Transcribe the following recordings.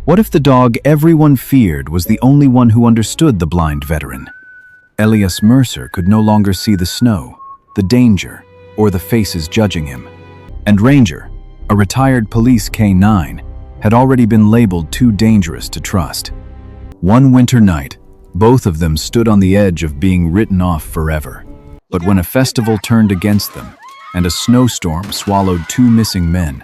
What if the dog everyone feared was the only one who understood the blind veteran? Elias Mercer could no longer see the snow, the danger, or the faces judging him. And Ranger, a retired police K9, had already been labeled too dangerous to trust. One winter night, both of them stood on the edge of being written off forever. But when a festival turned against them, and a snowstorm swallowed two missing men,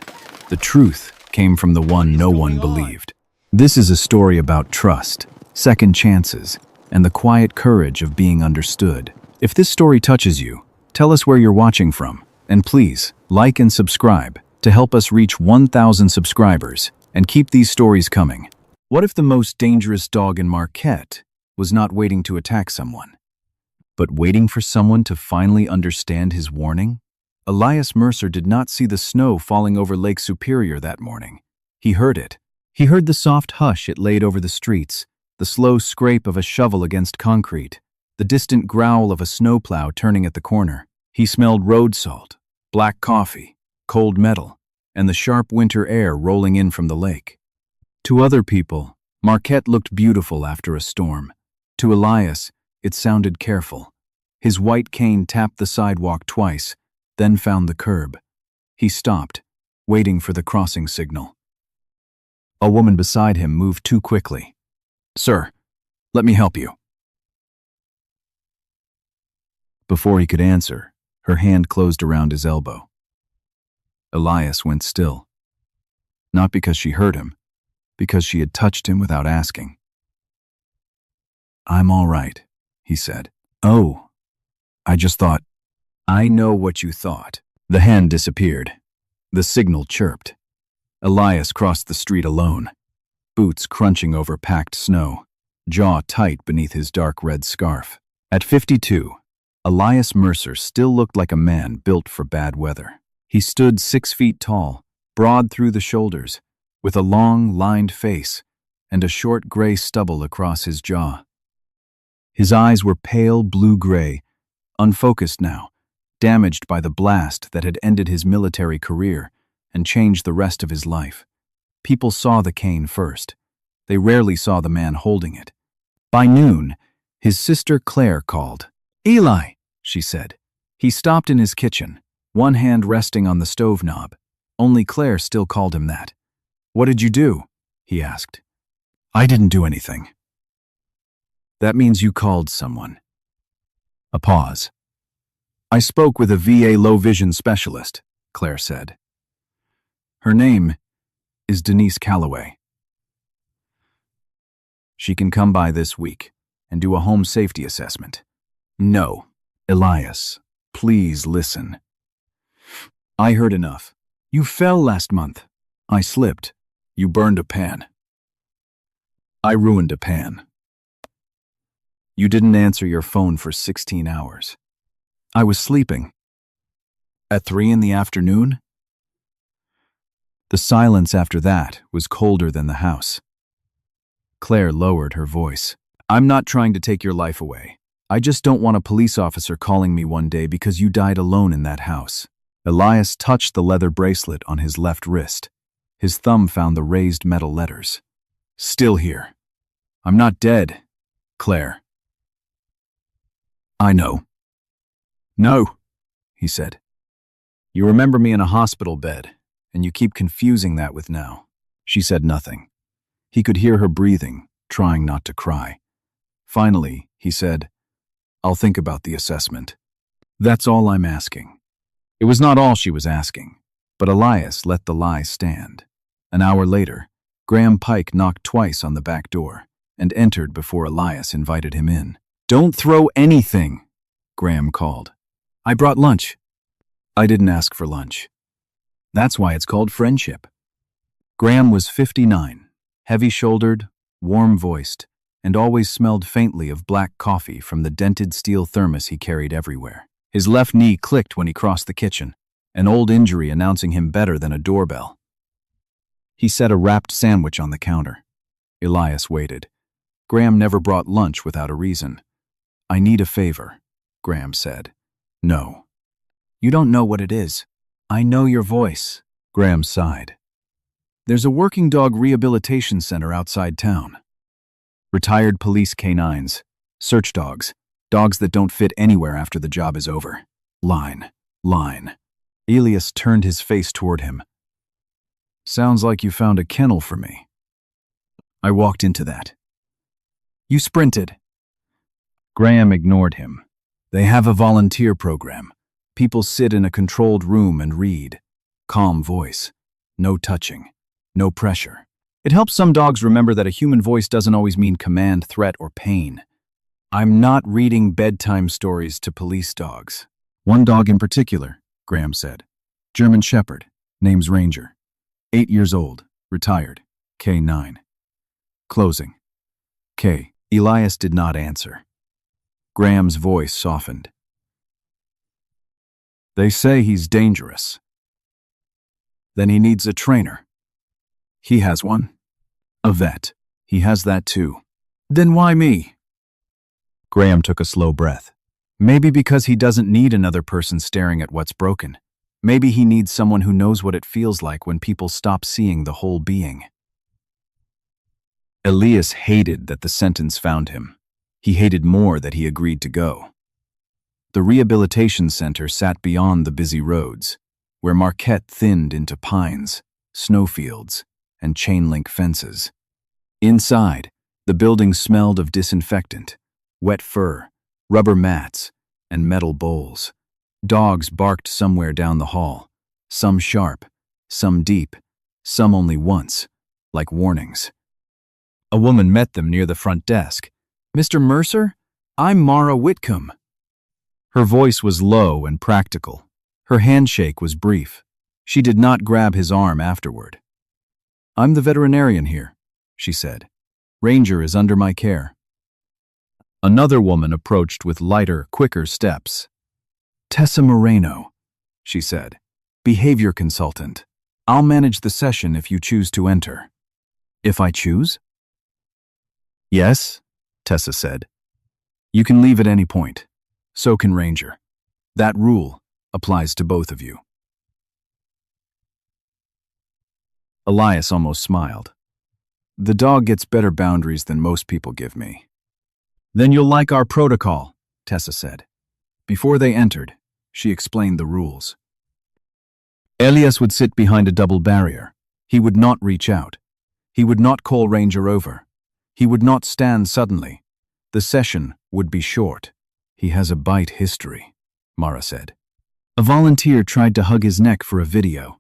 the truth came from the one no one believed. This is a story about trust, second chances, and the quiet courage of being understood. If this story touches you, tell us where you're watching from, and please, like and subscribe to help us reach 1,000 subscribers and keep these stories coming. What if the most dangerous dog in Marquette was not waiting to attack someone, but waiting for someone to finally understand his warning? Elias Mercer did not see the snow falling over Lake Superior that morning. He heard it. He heard the soft hush it laid over the streets, the slow scrape of a shovel against concrete, the distant growl of a snowplow turning at the corner. He smelled road salt, black coffee, cold metal, and the sharp winter air rolling in from the lake. To other people, Marquette looked beautiful after a storm. To Elias, it sounded careful. His white cane tapped the sidewalk twice, then found the curb. He stopped, waiting for the crossing signal. A woman beside him moved too quickly. "Sir, let me help you." Before he could answer, her hand closed around his elbow. Elias went still. Not because she hurt him, because she had touched him without asking. "I'm all right," he said. "Oh, I just thought—" "I know what you thought." The hand disappeared. The signal chirped. Elias crossed the street alone, boots crunching over packed snow, jaw tight beneath his dark red scarf. At 52, Elias Mercer still looked like a man built for bad weather. He stood 6 feet tall, broad through the shoulders, with a long, lined face and a short gray stubble across his jaw. His eyes were pale blue-gray, unfocused now, damaged by the blast that had ended his military career and changed the rest of his life. People saw the cane first. They rarely saw the man holding it. By noon, his sister Claire called. "Eli," she said. He stopped in his kitchen, one hand resting on the stove knob. Only Claire still called him that. "What did you do?" he asked. "I didn't do anything." "That means you called someone." A pause. "I spoke with a VA low-vision specialist," Claire said. "Her name is Denise Calloway. She can come by this week and do a home safety assessment." "No, Elias, please listen. I heard enough. You fell last month. I slipped. You burned a pan. I ruined a pan. You didn't answer your phone for 16 hours. I was sleeping. At 3 in the afternoon? The silence after that was colder than the house. Claire lowered her voice. "I'm not trying to take your life away. I just don't want a police officer calling me one day because you died alone in that house." Elias touched the leather bracelet on his left wrist. His thumb found the raised metal letters. "Still here. I'm not dead, Claire." "I know." "No," he said. "You remember me in a hospital bed, and you keep confusing that with now." She said nothing. He could hear her breathing, trying not to cry. Finally, he said, "I'll think about the assessment. That's all I'm asking." It was not all she was asking, but Elias let the lie stand. An hour later, Graham Pike knocked twice on the back door and entered before Elias invited him in. "Don't throw anything," Graham called. "I brought lunch." "I didn't ask for lunch. That's why it's called friendship." Graham was 59, heavy-shouldered, warm-voiced, and always smelled faintly of black coffee from the dented steel thermos he carried everywhere. His left knee clicked when he crossed the kitchen, an old injury announcing him better than a doorbell. He set a wrapped sandwich on the counter. Elias waited. Graham never brought lunch without a reason. "I need a favor," Graham said. "No." "You don't know what it is. I know your voice." Graham sighed. There's a working dog rehabilitation center outside town. Retired police canines, search dogs, dogs that don't fit anywhere after the job is over. Line. Elias turned his face toward him. Sounds like you found a kennel for me. I walked into that. You sprinted. Graham ignored him. They have a volunteer program. People sit in a controlled room and read. Calm voice. No touching. No pressure. It helps some dogs remember that a human voice doesn't always mean command, threat, or pain. I'm not reading bedtime stories to police dogs. One dog in particular, Graham said. German Shepherd, name's Ranger. 8 years old, retired, K9. Closing. K. Elias did not answer. Graham's voice softened. They say he's dangerous. Then he needs a trainer. He has one. A vet. He has that too. Then why me? Graham took a slow breath. Maybe because he doesn't need another person staring at what's broken. Maybe he needs someone who knows what it feels like when people stop seeing the whole being. Elias hated that the sentence found him. He hated more that he agreed to go. The rehabilitation center sat beyond the busy roads, where Marquette thinned into pines, snowfields, and chain-link fences. Inside, the building smelled of disinfectant, wet fur, rubber mats, and metal bowls. Dogs barked somewhere down the hall, some sharp, some deep, some only once, like warnings. A woman met them near the front desk. Mr. Mercer, I'm Mara Whitcomb. Her voice was low and practical. Her handshake was brief. She did not grab his arm afterward. I'm the veterinarian here, she said. Ranger is under my care. Another woman approached with lighter, quicker steps. Tessa Moreno, she said. Behavior consultant. I'll manage the session if you choose to enter. If I choose? Yes, Tessa said. You can leave at any point. So can Ranger. That rule applies to both of you. Elias almost smiled. The dog gets better boundaries than most people give me. Then you'll like our protocol, Tessa said. Before they entered, she explained the rules. Elias would sit behind a double barrier. He would not reach out. He would not call Ranger over. He would not stand suddenly. The session would be short. He has a bite history, Mara said. A volunteer tried to hug his neck for a video.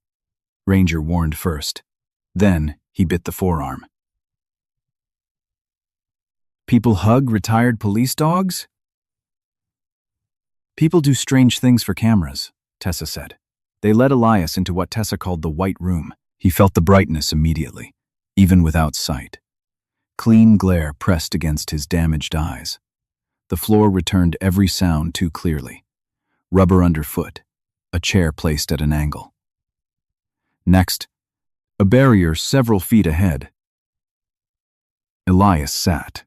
Ranger warned first. Then he bit the forearm. People hug retired police dogs? People do strange things for cameras, Tessa said. They led Elias into what Tessa called the white room. He felt the brightness immediately, even without sight. Clean glare pressed against his damaged eyes. The floor returned every sound too clearly. Rubber underfoot, a chair placed at an angle. Next, a barrier several feet ahead. Elias sat.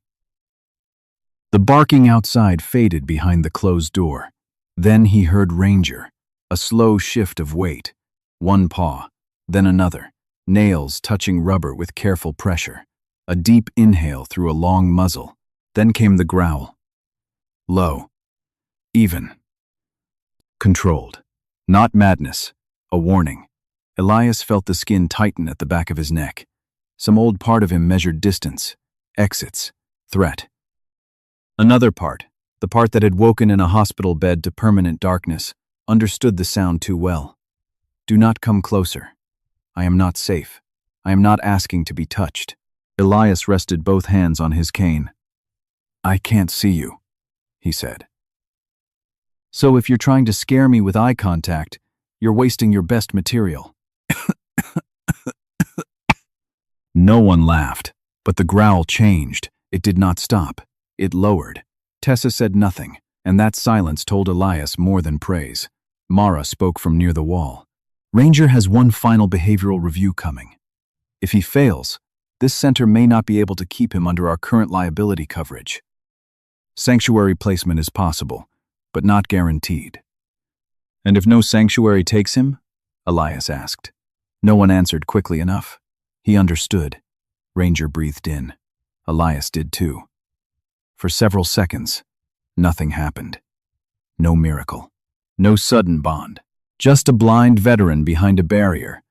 The barking outside faded behind the closed door. Then he heard Ranger, a slow shift of weight, one paw, then another, nails touching rubber with careful pressure, a deep inhale through a long muzzle. Then came the growl. Low, even, controlled. Not madness, a warning. Elias felt the skin tighten at the back of his neck. Some old part of him measured distance, exits, threat. Another part, the part that had woken in a hospital bed to permanent darkness, understood the sound too well. Do not come closer. I am not safe. I am not asking to be touched. Elias rested both hands on his cane. I can't see you, he said. So if you're trying to scare me with eye contact, you're wasting your best material. No one laughed, but the growl changed. It did not stop. It lowered. Tessa said nothing, and that silence told Elias more than praise. Mara spoke from near the wall. Ranger has one final behavioral review coming. If he fails, this center may not be able to keep him under our current liability coverage. Sanctuary placement is possible, but not guaranteed. And if no sanctuary takes him? Elias asked. No one answered quickly enough. He understood. Ranger breathed in. Elias did too. For several seconds, nothing happened. No miracle. No sudden bond. Just a blind veteran behind a barrier,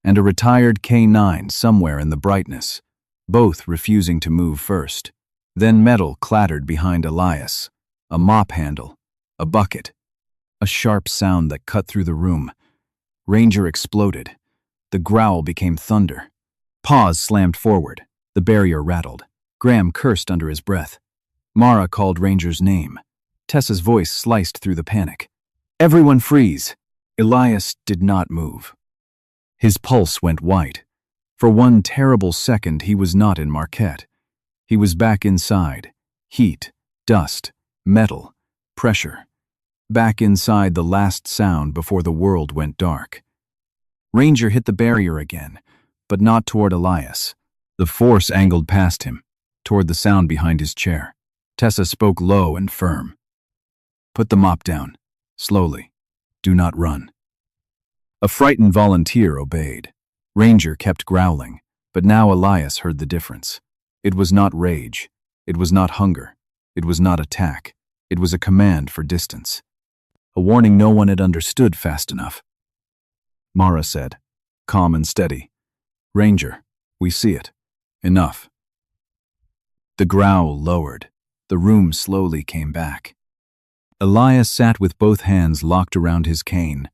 and a retired K9 somewhere in the brightness, both refusing to move first. Then metal clattered behind Elias, a mop handle, a bucket, a sharp sound that cut through the room. Ranger exploded. The growl became thunder. Paws slammed forward. The barrier rattled. Graham cursed under his breath. Mara called Ranger's name. Tessa's voice sliced through the panic. "Everyone freeze!" Elias did not move. His pulse went white. For one terrible second, he was not in Marquette. He was back inside. Heat, dust, metal, pressure. Back inside the last sound before the world went dark. Ranger hit the barrier again, but not toward Elias. The force angled past him, toward the sound behind his chair. Tessa spoke low and firm. "Put the mop down. Slowly. Do not run." A frightened volunteer obeyed. Ranger kept growling, but now Elias heard the difference. It was not rage. It was not hunger. It was not attack. It was a command for distance. A warning no one had understood fast enough. Mara said, calm and steady, "Ranger, we see it. Enough." The growl lowered. The room slowly came back. Elias sat with both hands locked around his cane.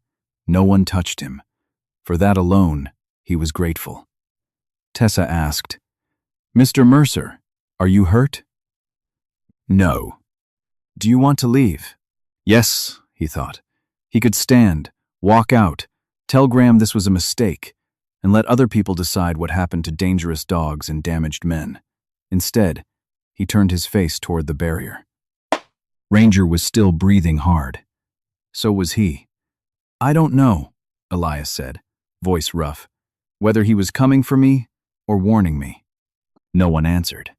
No one touched him. For that alone, he was grateful. Tessa asked, "Mr. Mercer, are you hurt?" "No." "Do you want to leave?" Yes, he thought. He could stand, walk out, tell Graham this was a mistake, and let other people decide what happened to dangerous dogs and damaged men. Instead, he turned his face toward the barrier. Ranger was still breathing hard. So was he. "I don't know," Elias said, voice rough, "whether he was coming for me or warning me." No one answered.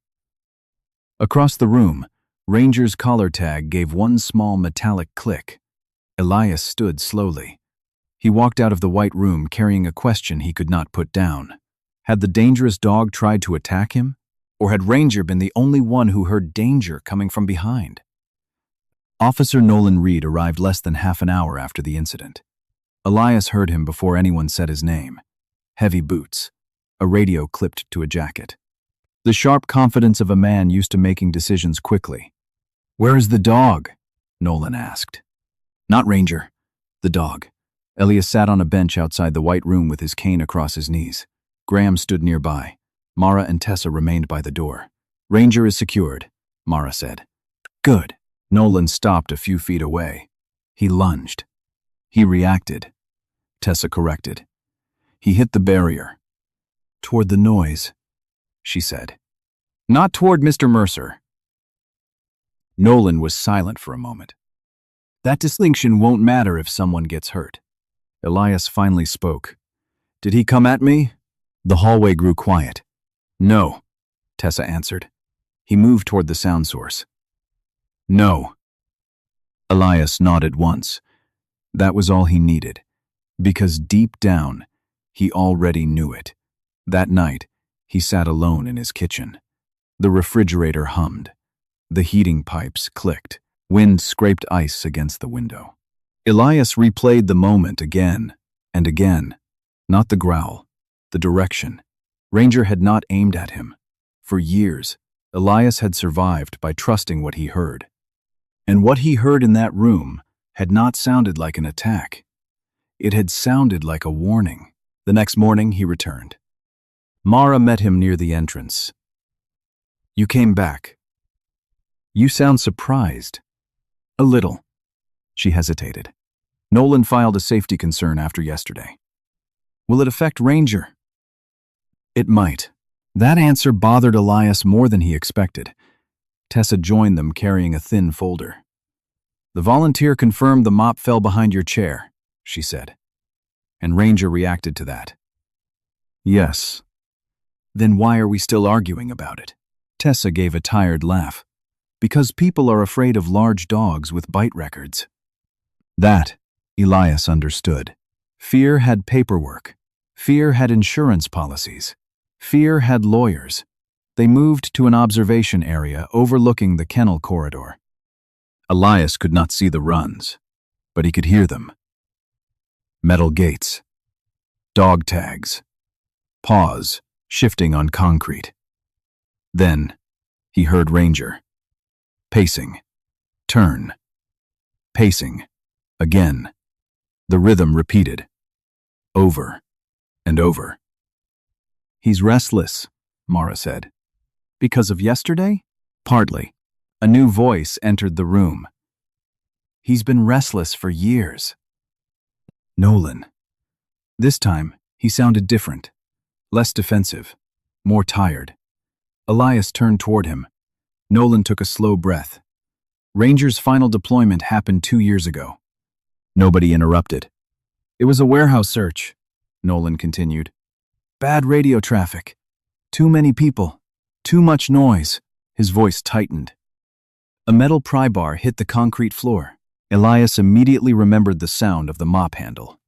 Across the room, Ranger's collar tag gave one small metallic click. Elias stood slowly. He walked out of the white room carrying a question he could not put down. Had the dangerous dog tried to attack him? Or had Ranger been the only one who heard danger coming from behind? Officer Nolan Reed arrived less than half an hour after the incident. Elias heard him before anyone said his name. Heavy boots, a radio clipped to a jacket. The sharp confidence of a man used to making decisions quickly. "Where is the dog?" Nolan asked. "Not Ranger. The dog." Elias sat on a bench outside the white room with his cane across his knees. Graham stood nearby. Mara and Tessa remained by the door. "Ranger is secured," Mara said. "Good." Nolan stopped a few feet away. He lunged. He reacted. Tessa corrected. He hit the barrier. "Toward the noise," she said. "Not toward Mr. Mercer." Nolan was silent for a moment. "That distinction won't matter if someone gets hurt." Elias finally spoke. "Did he come at me?" The hallway grew quiet. "No," Tessa answered. He moved toward the sound source. "No." Elias nodded once. That was all he needed, because deep down, he already knew it. That night, he sat alone in his kitchen. The refrigerator hummed. The heating pipes clicked. Wind scraped ice against the window. Elias replayed the moment again and again. Not the growl, the direction. Ranger had not aimed at him. For years, Elias had survived by trusting what he heard. And what he heard in that room had not sounded like an attack. It had sounded like a warning. The next morning, he returned. Mara met him near the entrance. "You came back. You sound surprised." "A little." She hesitated. "Nolan filed a safety concern after yesterday." "Will it affect Ranger?" "It might." That answer bothered Elias more than he expected. Tessa joined them carrying a thin folder. "The volunteer confirmed the mop fell behind your chair," she said. "And Ranger reacted to that." "Yes." "Then why are we still arguing about it?" Tessa gave a tired laugh. "Because people are afraid of large dogs with bite records." That, Elias understood. Fear had paperwork. Fear had insurance policies. Fear had lawyers. They moved to an observation area overlooking the kennel corridor. Elias could not see the runs, but he could hear them. Metal gates, dog tags, paws shifting on concrete. Then he heard Ranger. Pacing, turn, pacing, again. The rhythm repeated, over and over. "He's restless," Mara said. "Because of yesterday?" "Partly." A new voice entered the room. "He's been restless for years." Nolan. This time, he sounded different, less defensive, more tired. Elias turned toward him. Nolan took a slow breath. Ranger's final deployment happened 2 years ago. Nobody interrupted. "It was a warehouse search," Nolan continued. "Bad radio traffic. Too many people. Too much noise." His voice tightened. A metal pry bar hit the concrete floor. Elias immediately remembered the sound of the mop handle.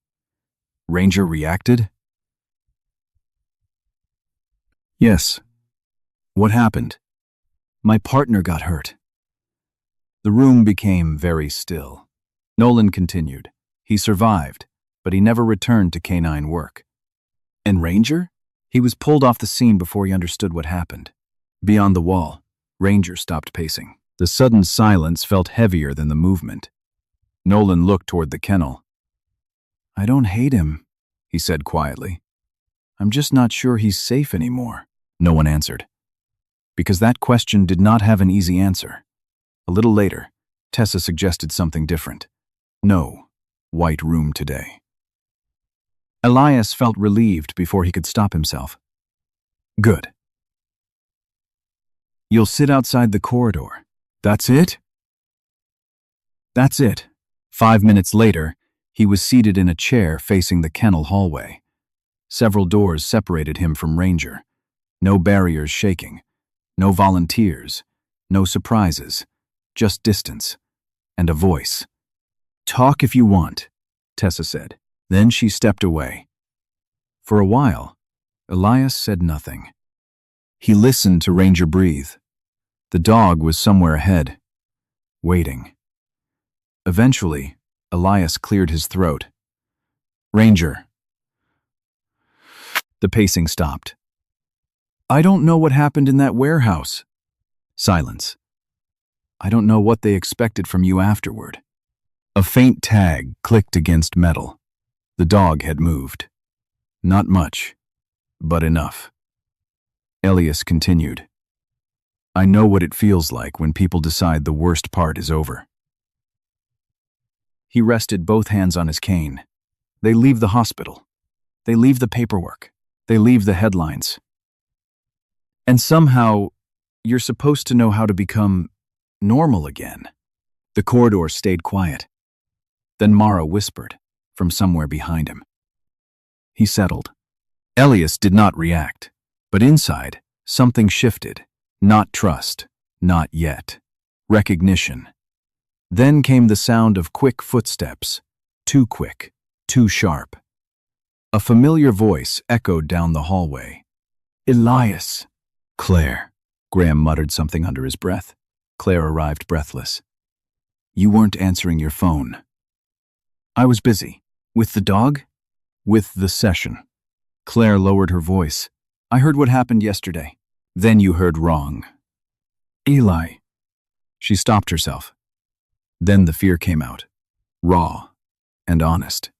Ranger reacted? "Yes." "What happened?" "My partner got hurt." The room became very still. Nolan continued. "He survived, but he never returned to canine work." "And Ranger?" "He was pulled off the scene before he understood what happened." Beyond the wall, Ranger stopped pacing. The sudden silence felt heavier than the movement. Nolan looked toward the kennel. "I don't hate him," he said quietly. "I'm just not sure he's safe anymore." No one answered, because that question did not have an easy answer. A little later, Tessa suggested something different. "No white room today." Elias felt relieved before he could stop himself. "Good. You'll sit outside the corridor. That's it?" "That's it." 5 minutes later, he was seated in a chair facing the kennel hallway. Several doors separated him from Ranger. No barriers shaking. No volunteers. No surprises. Just distance. And a voice. "Talk if you want," Tessa said. Then she stepped away. For a while, Elias said nothing. He listened to Ranger breathe. The dog was somewhere ahead, waiting. Eventually, Elias cleared his throat. "Ranger." The pacing stopped. "I don't know what happened in that warehouse." Silence. "I don't know what they expected from you afterward." A faint tag clicked against metal. The dog had moved. Not much, but enough. Elias continued. "I know what it feels like when people decide the worst part is over." He rested both hands on his cane. "They leave the hospital. They leave the paperwork. They leave the headlines. And somehow, you're supposed to know how to become normal again." The corridor stayed quiet. Then Mara whispered from somewhere behind him. He settled. Elias did not react, but inside, something shifted. Not trust, not yet. Recognition. Then came the sound of quick footsteps, too quick, too sharp. A familiar voice echoed down the hallway. "Elias." "Claire." Graham muttered something under his breath. Claire arrived breathless. "You weren't answering your phone." "I was busy." "With the dog?" "With the session." Claire lowered her voice. "I heard what happened yesterday." "Then you heard wrong." "Eli." She stopped herself. Then the fear came out, raw and honest.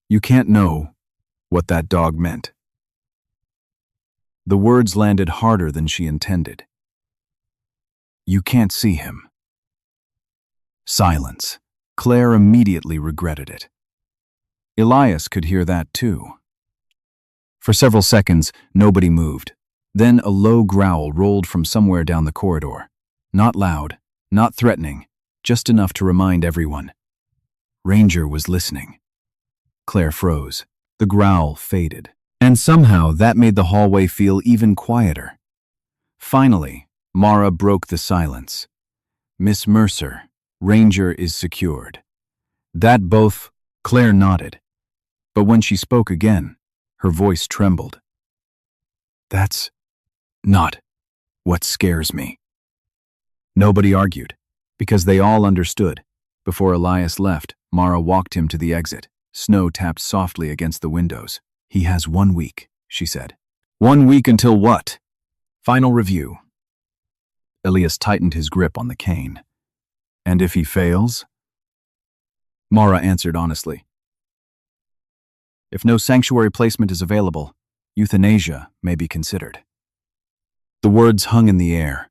"You can't know what that dog meant." The words landed harder than she intended. "You can't see him." Silence. Claire immediately regretted it. Elias could hear that too. For several seconds, nobody moved. Then a low growl rolled from somewhere down the corridor. Not loud, not threatening, just enough to remind everyone. Ranger was listening. Claire froze. The growl faded. And somehow that made the hallway feel even quieter. Finally, Mara broke the silence. "Miss Mercer, Ranger is secured." That both. Claire nodded. But when she spoke again, her voice trembled. That's not what scares me. Nobody argued, because they all understood. Before Elias left, Mara walked him to the exit. Snow tapped softly against the windows. "He has 1 week," she said. 1 week until what? Final review. Elias tightened his grip on the cane. "And if he fails?" Mara answered honestly. "If no sanctuary placement is available, euthanasia may be considered." The words hung in the air,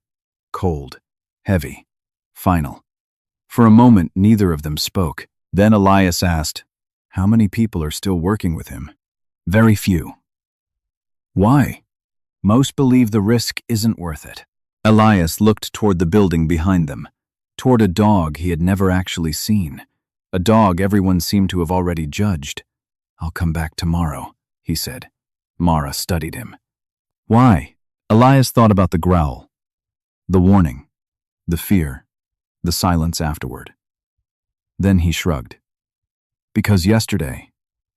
cold, heavy, final. For a moment, neither of them spoke. Then Elias asked, "How many people are still working with him?" "Very few." "Why?" "Most believe the risk isn't worth it." Elias looked toward the building behind them, toward a dog he had never actually seen, a dog everyone seemed to have already judged. "I'll come back tomorrow," he said. Mara studied him. "Why?" Elias thought about the growl, the warning, the fear, the silence afterward. Then he shrugged. "Because yesterday,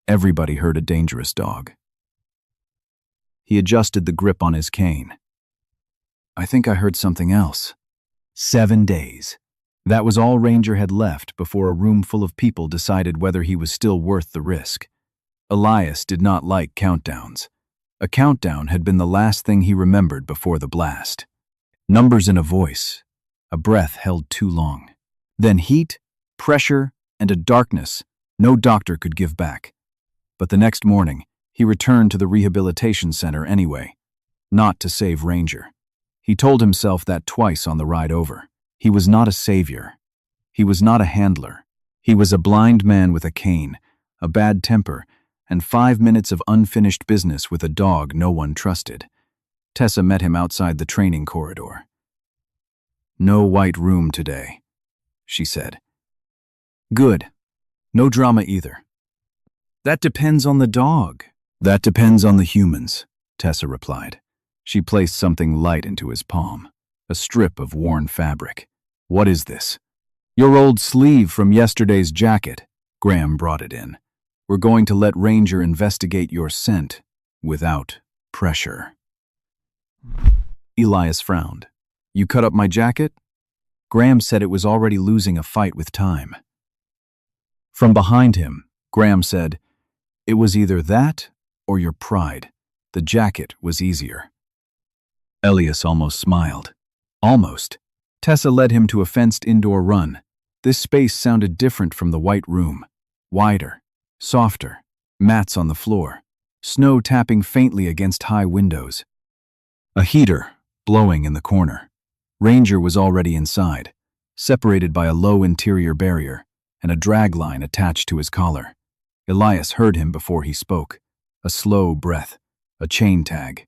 everybody heard a dangerous dog." He adjusted the grip on his cane. "I think I heard something else." 7 days. That was all Ranger had left before a room full of people decided whether he was still worth the risk. Elias did not like countdowns. A countdown had been the last thing he remembered before the blast. Numbers in a voice, a breath held too long. Then heat, pressure, and a darkness no doctor could give back. But the next morning, he returned to the rehabilitation center anyway, not to save Ranger. He told himself that twice on the ride over. He was not a savior. He was not a handler. He was a blind man with a cane, a bad temper, and 5 minutes of unfinished business with a dog no one trusted. Tessa met him outside the training corridor. "No white room today," she said. "Good. No drama either." "That depends on the dog." "That depends on the humans," Tessa replied. She placed something light into his palm, a strip of worn fabric. "What is this?" "Your old sleeve from yesterday's jacket." Graham brought it in. "We're going to let Ranger investigate your scent without pressure." Elias frowned. "You cut up my jacket?" Graham said it was already losing a fight with time. From behind him, Graham said, "It was either that or your pride. The jacket was easier." Elias almost smiled. Almost. Tessa led him to a fenced indoor run. This space sounded different from the white room. Wider, softer, mats on the floor, snow tapping faintly against high windows. A heater blowing in the corner. Ranger was already inside, separated by a low interior barrier and a drag line attached to his collar. Elias heard him before he spoke. A slow breath, a chain tag.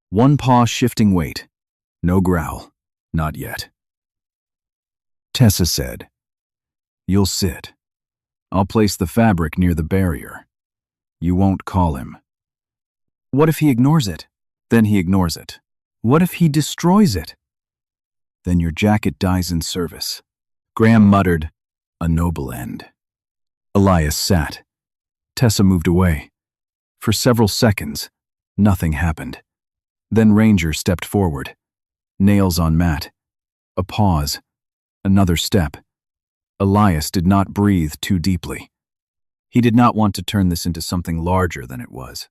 One paw shifting weight. No growl. Not yet. Tessa said, "You'll sit. I'll place the fabric near the barrier. You won't call him." "What if he ignores it?" "Then he ignores it." "What if he destroys it?" "Then your jacket dies in service." Graham muttered, "A noble end." Elias sat. Tessa moved away. For several seconds, nothing happened. Then Ranger stepped forward. Nails on mat. A pause. Another step. Elias did not breathe too deeply. He did not want to turn this into something larger than it was.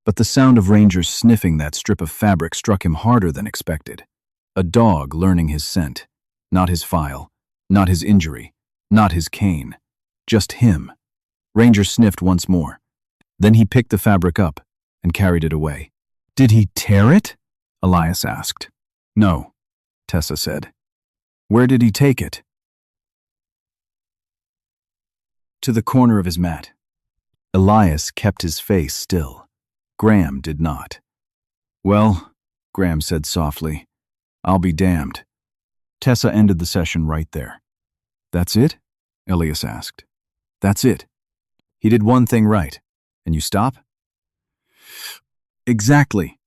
But the sound of Ranger sniffing that strip of fabric struck him harder than expected. A dog learning his scent. Not his file. Not his injury. Not his cane. Just him. Ranger sniffed once more. Then he picked the fabric up and carried it away. "Did he tear it?" Elias asked. "No," Tessa said. "Where did he take it?" To the corner of his mat. Elias kept his face still. Graham did not. "Well," Graham said softly, "I'll be damned." Tessa ended the session right there. "That's it?" Elias asked. "That's it. He did one thing right. And you stop?" "Exactly.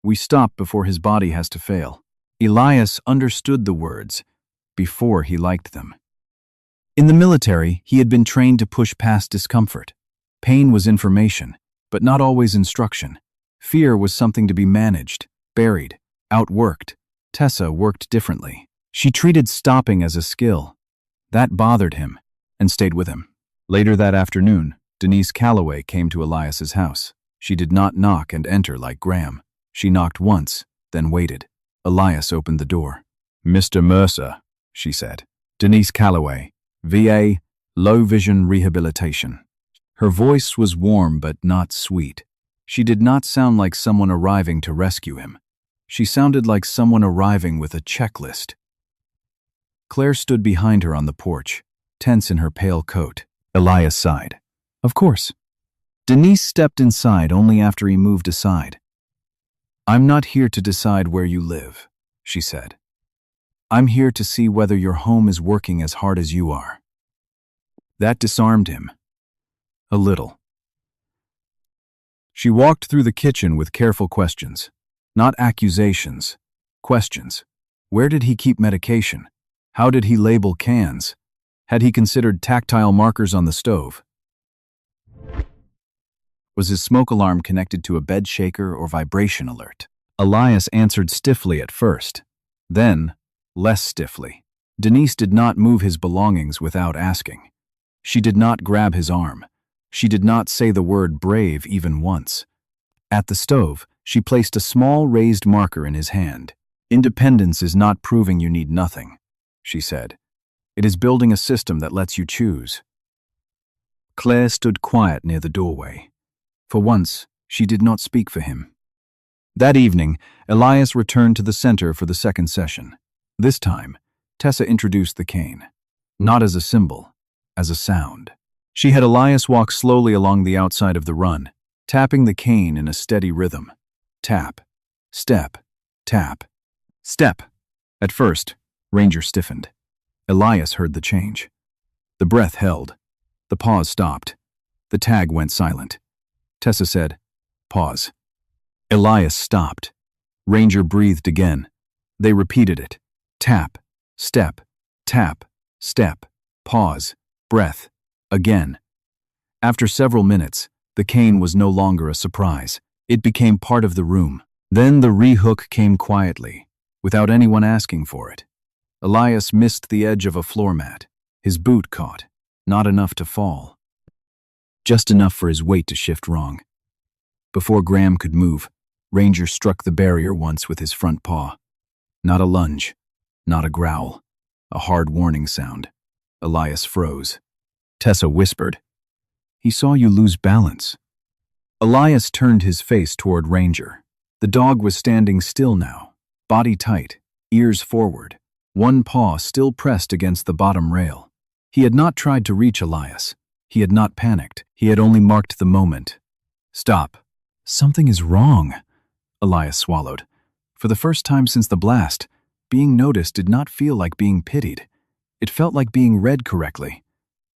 We stop before his body has to fail." Elias understood the words before he liked them. In the military, he had been trained to push past discomfort. Pain was information, but not always instruction. Fear was something to be managed, buried, outworked. Tessa worked differently. She treated stopping as a skill. That bothered him, and stayed with him. Later that afternoon, Denise Calloway came to Elias's house. She did not knock and enter like Graham. She knocked once, then waited. Elias opened the door. "Mr. Mercer," she said. "Denise Calloway, VA, Low Vision Rehabilitation." Her voice was warm but not sweet. She did not sound like someone arriving to rescue him. She sounded like someone arriving with a checklist. Claire stood behind her on the porch, tense in her pale coat. Elias sighed. "Of course." Denise stepped inside only after he moved aside. "I'm not here to decide where you live," she said. "I'm here to see whether your home is working as hard as you are." That disarmed him. A little. She walked through the kitchen with careful questions. Not accusations. Questions. Where did he keep medication? How did he label cans? Had he considered tactile markers on the stove? Was his smoke alarm connected to a bed shaker or vibration alert? Elias answered stiffly at first. Then, less stiffly. Denise did not move his belongings without asking. She did not grab his arm. She did not say the word brave even once. At the stove, she placed a small raised marker in his hand. "Independence is not proving you need nothing," she said. "It is building a system that lets you choose." Claire stood quiet near the doorway. For once, she did not speak for him. That evening, Elias returned to the center for the second session. This time, Tessa introduced the cane. Not as a symbol, as a sound. She had Elias walk slowly along the outside of the run, tapping the cane in a steady rhythm. Tap, step, tap, step. At first, Ranger stiffened. Elias heard the change. The breath held. The pause stopped. The tag went silent. Tessa said, "Pause." Elias stopped. Ranger breathed again. They repeated it. Tap, step, tap, step, pause, breath, again. After several minutes, the cane was no longer a surprise. It became part of the room. Then the rehook came quietly, without anyone asking for it. Elias missed the edge of a floor mat. His boot caught, not enough to fall. Just enough for his weight to shift wrong. Before Graham could move, Ranger struck the barrier once with his front paw. Not a lunge, not a growl, a hard warning sound. Elias froze. Tessa whispered, "He saw you lose balance." Elias turned his face toward Ranger. The dog was standing still now, body tight, ears forward, one paw still pressed against the bottom rail. He had not tried to reach Elias. He had not panicked. He had only marked the moment. "Stop. Something is wrong," Elias swallowed. For the first time since the blast, being noticed did not feel like being pitied. It felt like being read correctly.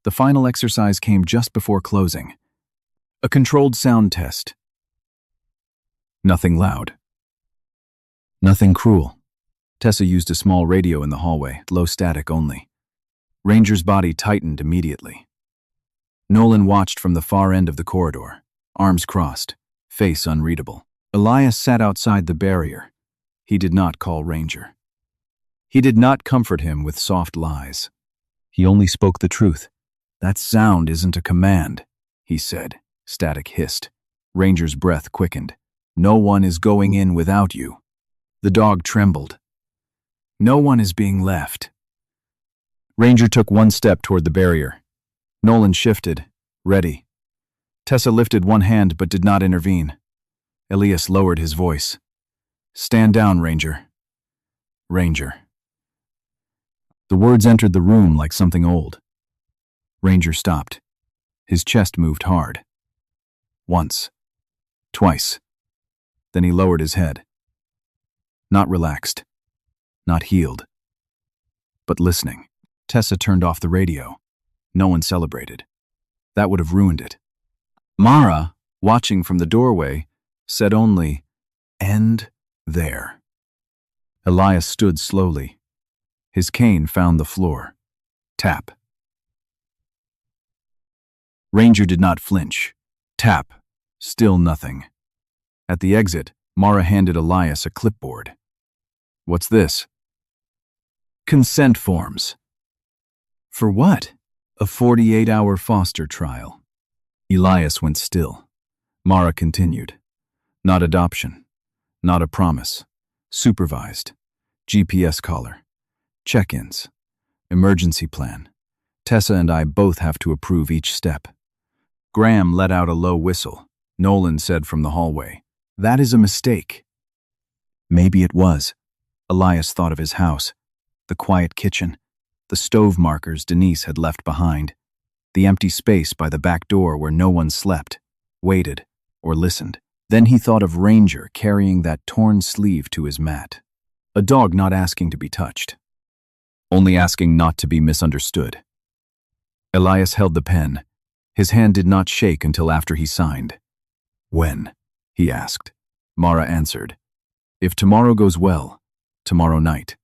The final exercise came just before closing. A controlled sound test. Nothing loud. Nothing cruel. Tessa used a small radio in the hallway, low static only. Ranger's body tightened immediately. Nolan watched from the far end of the corridor, arms crossed, face unreadable. Elias sat outside the barrier. He did not call Ranger. He did not comfort him with soft lies. He only spoke the truth. "That sound isn't a command," he said. Static hissed. Ranger's breath quickened. "No one is going in without you." The dog trembled. "No one is being left." Ranger took one step toward the barrier. Nolan shifted, ready. Tessa lifted one hand but did not intervene. Elias lowered his voice. "Stand down, Ranger." Ranger. The words entered the room like something old. Ranger stopped. His chest moved hard. Once. Twice. Then he lowered his head. Not relaxed. Not healed. But listening. Tessa turned off the radio. No one celebrated. That would have ruined it. Mara, watching from the doorway, said only, "End there." Elias stood slowly. His cane found the floor. Tap. Ranger did not flinch. Tap. Still nothing. At the exit, Mara handed Elias a clipboard. "What's this?" "Consent forms." "For what?" "A 48-hour foster trial." Elias went still. Mara continued. "Not adoption. Not a promise. Supervised. GPS collar. Check-ins. Emergency plan. Tessa and I both have to approve each step." Graham let out a low whistle. Nolan said from the hallway, "That is a mistake." Maybe it was. Elias thought of his house, the quiet kitchen, the stove markers Denise had left behind, the empty space by the back door where no one slept, waited, or listened. Then he thought of Ranger carrying that torn sleeve to his mat. A dog not asking to be touched, only asking not to be misunderstood. Elias held the pen. His hand did not shake until after he signed. "When?" he asked. Mara answered, "If tomorrow goes well, tomorrow night."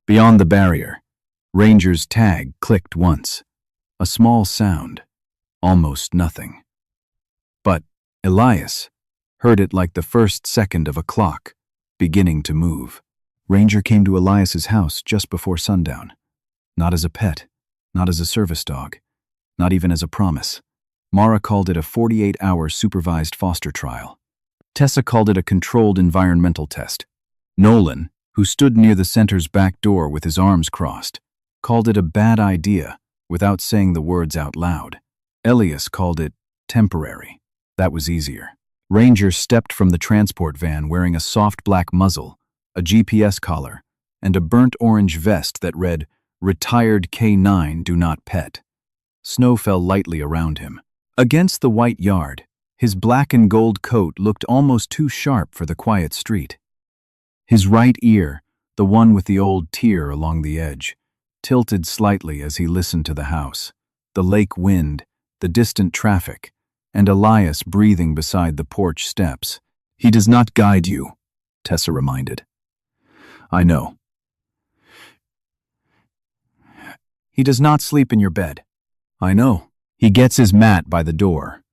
Beyond the barrier, Ranger's tag clicked once. A small sound, almost nothing. But Elias heard it like the first second of a clock, beginning to move. Ranger came to Elias's house just before sundown. Not as a pet, not as a service dog, not even as a promise. Mara called it a 48-hour supervised foster trial. Tessa called it a controlled environmental test. Nolan, who stood near the center's back door with his arms crossed, called it a bad idea without saying the words out loud. Elias called it temporary. That was easier. Ranger stepped from the transport van wearing a soft black muzzle, a GPS collar, and a burnt orange vest that read, "Retired K9 do not pet." Snow fell lightly around him. Against the white yard, his black and gold coat looked almost too sharp for the quiet street. His right ear, the one with the old tear along the edge, tilted slightly as he listened to the house, the lake wind, the distant traffic, and Elias breathing beside the porch steps. "He does not guide you," Tessa reminded. "I know." "He does not sleep in your bed." "I know." "He gets his mat by the door.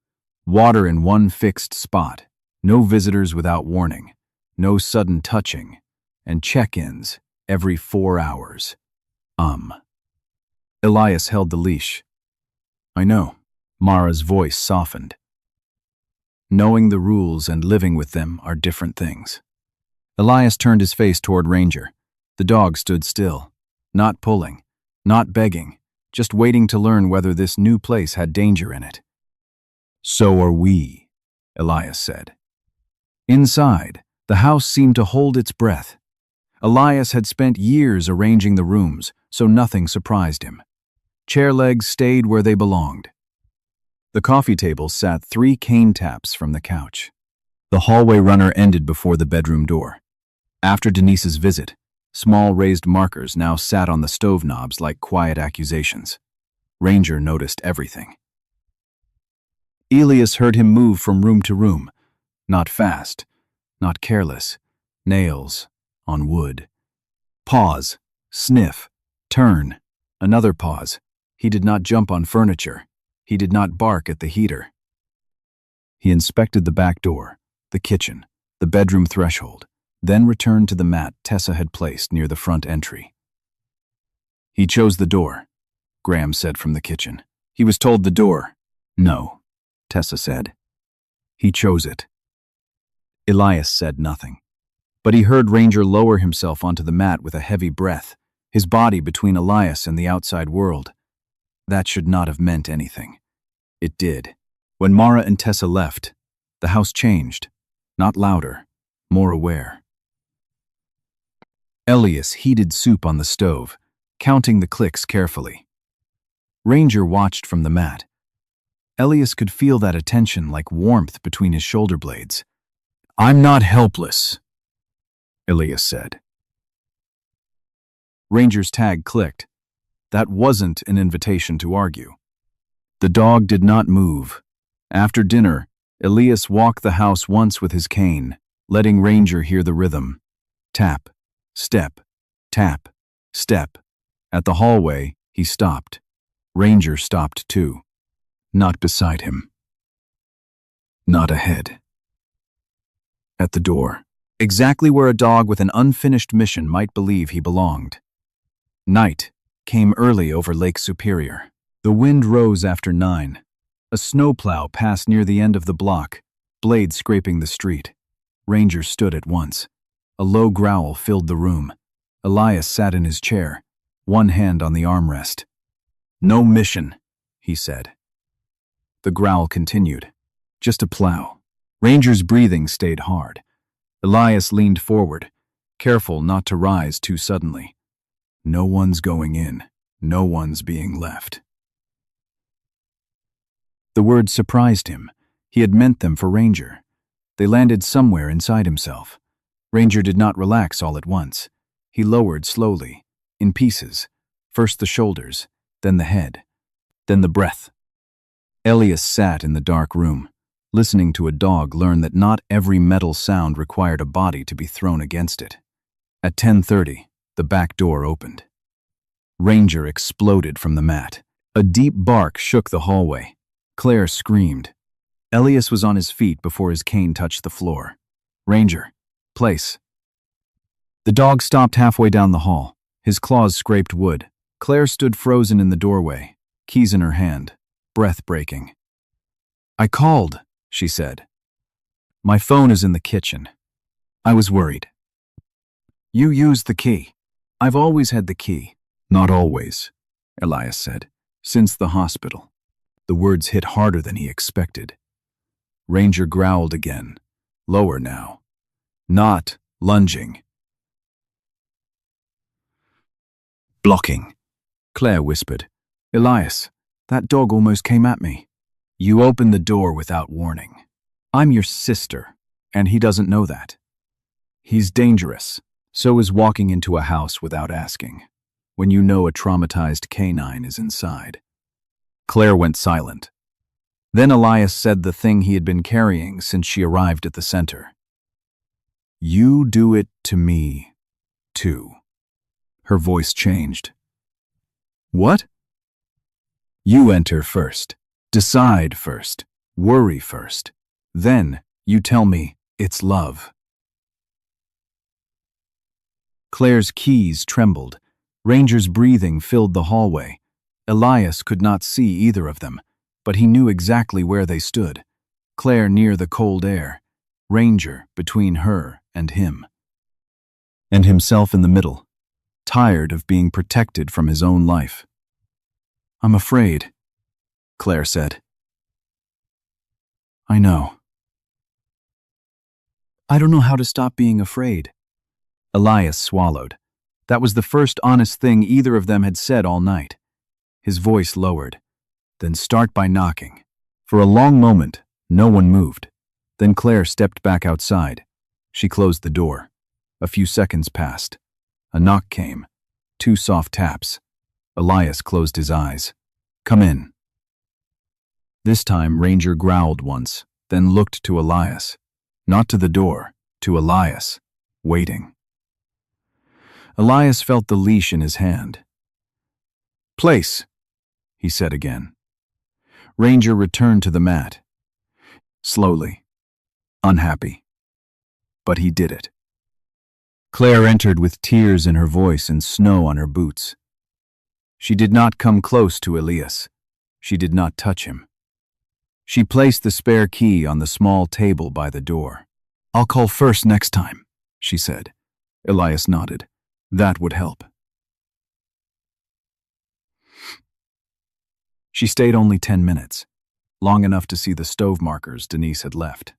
Water in one fixed spot. No visitors without warning. No sudden touching. And check-ins every 4 hours. Elias held the leash. "I know." Mara's voice softened. Knowing the rules and living with them are different things. Elias turned his face toward Ranger. The dog stood still, not pulling, not begging, just waiting to learn whether this new place had danger in it. "So are we," Elias said. Inside, the house seemed to hold its breath. Elias had spent years arranging the rooms, so nothing surprised him. Chair legs stayed where they belonged. The coffee table sat 3 cane taps from the couch. The hallway runner ended before the bedroom door. After Denise's visit, small raised markers now sat on the stove knobs like quiet accusations. Ranger noticed everything. Elias heard him move from room to room. Not fast, not careless. Nails on wood. Pause, sniff, turn. Another pause. He did not jump on furniture. He did not bark at the heater. He inspected the back door, the kitchen, the bedroom threshold, then returned to the mat Tessa had placed near the front entry. "He chose the door," Graham said from the kitchen. "He was told the door." "No," Tessa said. "He chose it." Elias said nothing, but he heard Ranger lower himself onto the mat with a heavy breath, his body between Elias and the outside world. That should not have meant anything. It did. When Mara and Tessa left, the house changed, not louder, more aware. Elias heated soup on the stove, counting the clicks carefully. Ranger watched from the mat. Elias could feel that attention like warmth between his shoulder blades. "I'm not helpless," Elias said. Ranger's tag clicked. That wasn't an invitation to argue. The dog did not move. After dinner, Elias walked the house once with his cane, letting Ranger hear the rhythm. Tap, step, tap, step. At the hallway, he stopped. Ranger stopped too. Not beside him. Not ahead. At the door, exactly where a dog with an unfinished mission might believe he belonged. Night came early over Lake Superior. The wind rose after 9. A snowplow passed near the end of the block, blade scraping the street. Ranger stood at once. A low growl filled the room. Elias sat in his chair, one hand on the armrest. "No mission," he said. The growl continued. Just a plow. Ranger's breathing stayed hard. Elias leaned forward, careful not to rise too suddenly. No one's going in. No one's being left. The words surprised him. He had meant them for Ranger. They landed somewhere inside himself. Ranger did not relax all at once. He lowered slowly, in pieces, first the shoulders, then the head, then the breath. Elias sat in the dark room, listening to a dog learn that not every metal sound required a body to be thrown against it. At 10:30, the back door opened. Ranger exploded from the mat. A deep bark shook the hallway. Claire screamed. Elias was on his feet before his cane touched the floor. "Ranger, place." The dog stopped halfway down the hall. His claws scraped wood. Claire stood frozen in the doorway, keys in her hand, breath breaking. "I called," she said. "My phone is in the kitchen. I was worried." "You used the key." "I've always had the key." "Not always," Elias said. "Since the hospital." The words hit harder than he expected. Ranger growled again, lower now. "Not lunging." "Blocking," Claire whispered. "Elias, that dog almost came at me." "You opened the door without warning. I'm your sister, and he doesn't know that. He's dangerous. So is walking into a house without asking, when you know a traumatized canine is inside." Claire went silent. Then Elias said the thing he had been carrying since she arrived at the center. "You do it to me, too." Her voice changed. "What?" "You enter first, decide first, worry first. Then you tell me it's love." Claire's keys trembled. Ranger's breathing filled the hallway. Elias could not see either of them, but he knew exactly where they stood. Claire near the cold air, Ranger between her and him. And himself in the middle, tired of being protected from his own life. "I'm afraid," Claire said. "I know. I don't know how to stop being afraid." Elias swallowed. That was the first honest thing either of them had said all night. His voice lowered. "Then start by knocking." For a long moment, no one moved. Then Claire stepped back outside. She closed the door. A few seconds passed. A knock came. 2 soft taps. Elias closed his eyes. "Come in." This time, Ranger growled once, then looked to Elias. Not to the door, to Elias, waiting. Elias felt the leash in his hand. "Place," he said again. Ranger returned to the mat. Slowly, unhappy. But he did it. Claire entered with tears in her voice and snow on her boots. She did not come close to Elias. She did not touch him. She placed the spare key on the small table by the door. "I'll call first next time," she said. Elias nodded. That would help. She stayed only 10 minutes, long enough to see the stove markers Denise had left.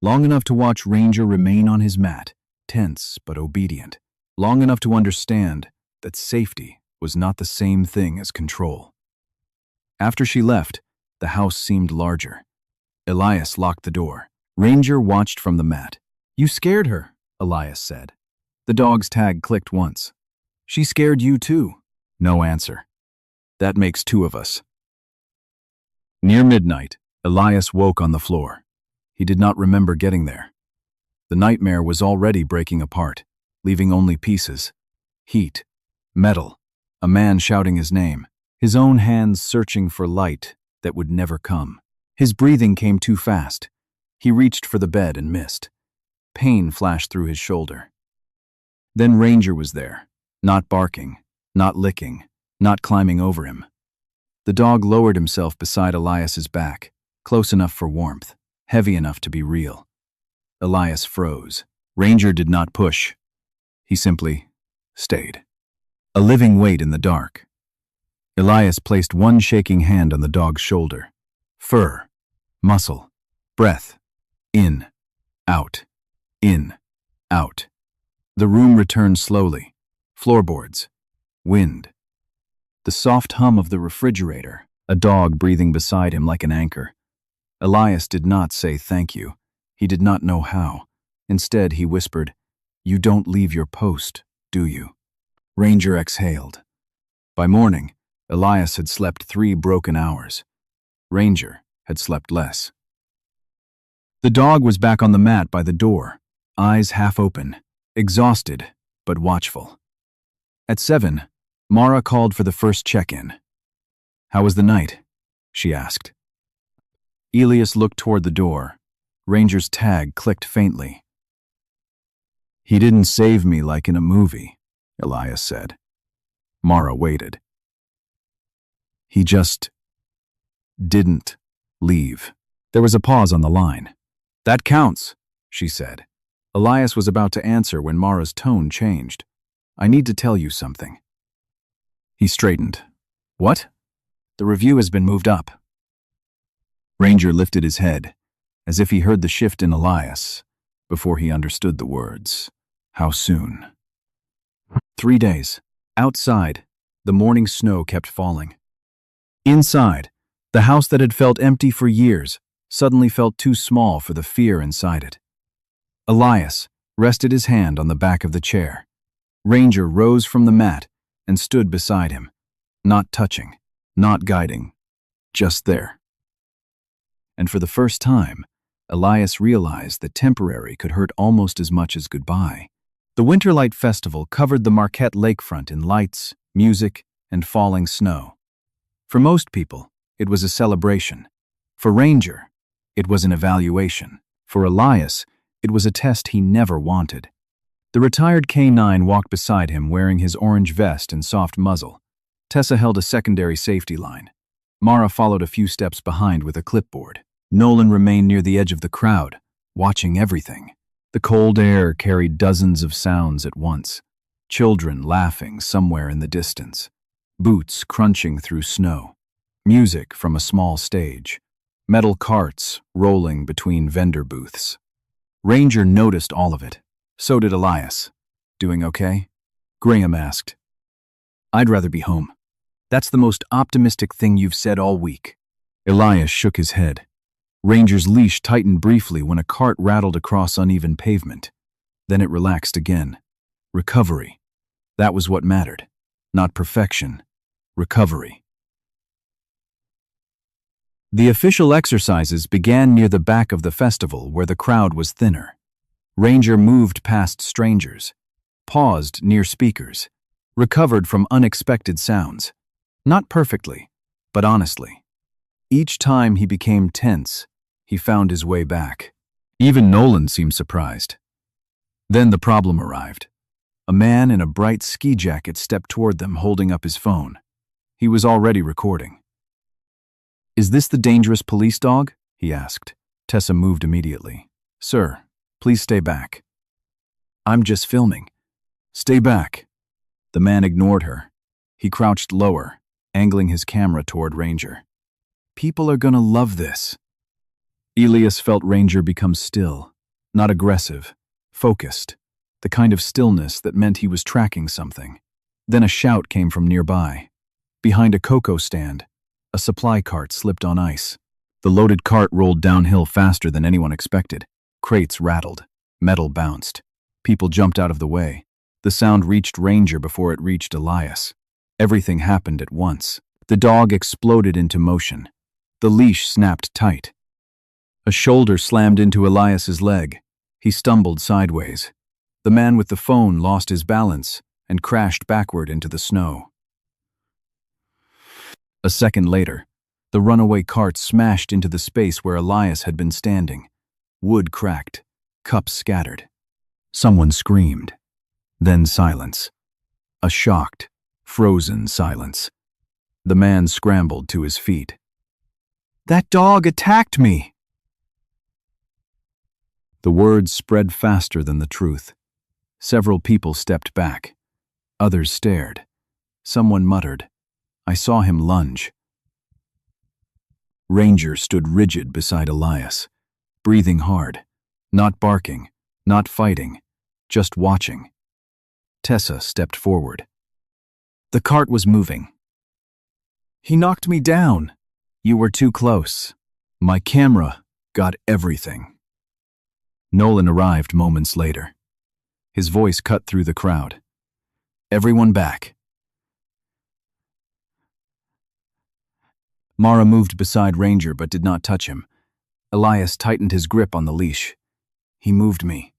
Long enough to watch Ranger remain on his mat, tense but obedient. Long enough to understand that safety was not the same thing as control. After she left, the house seemed larger. Elias locked the door. Ranger watched from the mat. "You scared her," Elias said. The dog's tag clicked once. "She scared you too." No answer. "That makes 2 of us." Near midnight, Elias woke on the floor. He did not remember getting there. The nightmare was already breaking apart, leaving only pieces. Heat, metal, a man shouting his name, his own hands searching for light that would never come. His breathing came too fast. He reached for the bed and missed. Pain flashed through his shoulder. Then Ranger was there, not barking, not licking, not climbing over him. The dog lowered himself beside Elias's back, close enough for warmth, heavy enough to be real. Elias froze. Ranger did not push. He simply stayed. A living weight in the dark. Elias placed one shaking hand on the dog's shoulder. Fur, muscle, breath, in, out, in, out. The room returned slowly. Floorboards, wind. The soft hum of the refrigerator, a dog breathing beside him like an anchor. Elias did not say thank you. He did not know how. Instead, he whispered, "You don't leave your post, do you?" Ranger exhaled. By morning, Elias had slept 3 broken hours. Ranger had slept less. The dog was back on the mat by the door, eyes half open, exhausted but watchful. At 7, Mara called for the first check-in. "How was the night?" she asked. Elias looked toward the door. Ranger's tag clicked faintly. "He didn't save me like in a movie," Elias said. Mara waited. "He just didn't leave." There was a pause on the line. "That counts," she said. Elias was about to answer when Mara's tone changed. "I need to tell you something." He straightened. "What?" "The review has been moved up." Ranger lifted his head, as if he heard the shift in Elias, before he understood the words. How soon? 3 days. Outside, the morning snow kept falling. Inside, the house that had felt empty for years suddenly felt too small for the fear inside it. Elias rested his hand on the back of the chair. Ranger rose from the mat and stood beside him, not touching, not guiding, just there. And for the first time, Elias realized that temporary could hurt almost as much as goodbye. The Winterlight Festival covered the Marquette lakefront in lights, music, and falling snow. For most people, it was a celebration. For Ranger, it was an evaluation. For Elias, it was a test he never wanted. The retired K-9 walked beside him wearing his orange vest and soft muzzle. Tessa held a secondary safety line. Mara followed a few steps behind with a clipboard. Nolan remained near the edge of the crowd, watching everything. The cold air carried dozens of sounds at once. Children laughing somewhere in the distance. Boots crunching through snow. Music from a small stage. Metal carts rolling between vendor booths. Ranger noticed all of it. So did Elias. "Doing okay?" Graham asked. "I'd rather be home. That's the most optimistic thing you've said all week." Elias shook his head. Ranger's leash tightened briefly when a cart rattled across uneven pavement. Then it relaxed again. Recovery. That was what mattered. Not perfection. Recovery. The official exercises began near the back of the festival where the crowd was thinner. Ranger moved past strangers, paused near speakers, recovered from unexpected sounds. Not perfectly, but honestly. Each time he became tense, he found his way back. Even Nolan seemed surprised. Then the problem arrived. A man in a bright ski jacket stepped toward them holding up his phone. He was already recording. "Is this the dangerous police dog?" he asked. Tessa moved immediately. "Sir, please stay back." "I'm just filming." "Stay back." The man ignored her. He crouched lower, angling his camera toward Ranger. "People are gonna love this." Elias felt Ranger become still, not aggressive, focused, the kind of stillness that meant he was tracking something. Then a shout came from nearby. Behind a cocoa stand, a supply cart slipped on ice. The loaded cart rolled downhill faster than anyone expected. Crates rattled. Metal bounced. People jumped out of the way. The sound reached Ranger before it reached Elias. Everything happened at once. The dog exploded into motion. The leash snapped tight. A shoulder slammed into Elias's leg. He stumbled sideways. The man with the phone lost his balance and crashed backward into the snow. A second later, the runaway cart smashed into the space where Elias had been standing. Wood cracked. Cups scattered. Someone screamed. Then silence. A shocked, frozen silence. The man scrambled to his feet. "That dog attacked me!" The words spread faster than the truth. Several people stepped back. Others stared. Someone muttered, "I saw him lunge." Ranger stood rigid beside Elias, breathing hard, not barking, not fighting, just watching. Tessa stepped forward. "The cart was moving." "He knocked me down." "You were too close." "My camera got everything." Nolan arrived moments later. His voice cut through the crowd. "Everyone back." Mara moved beside Ranger but did not touch him. Elias tightened his grip on the leash. "He moved me."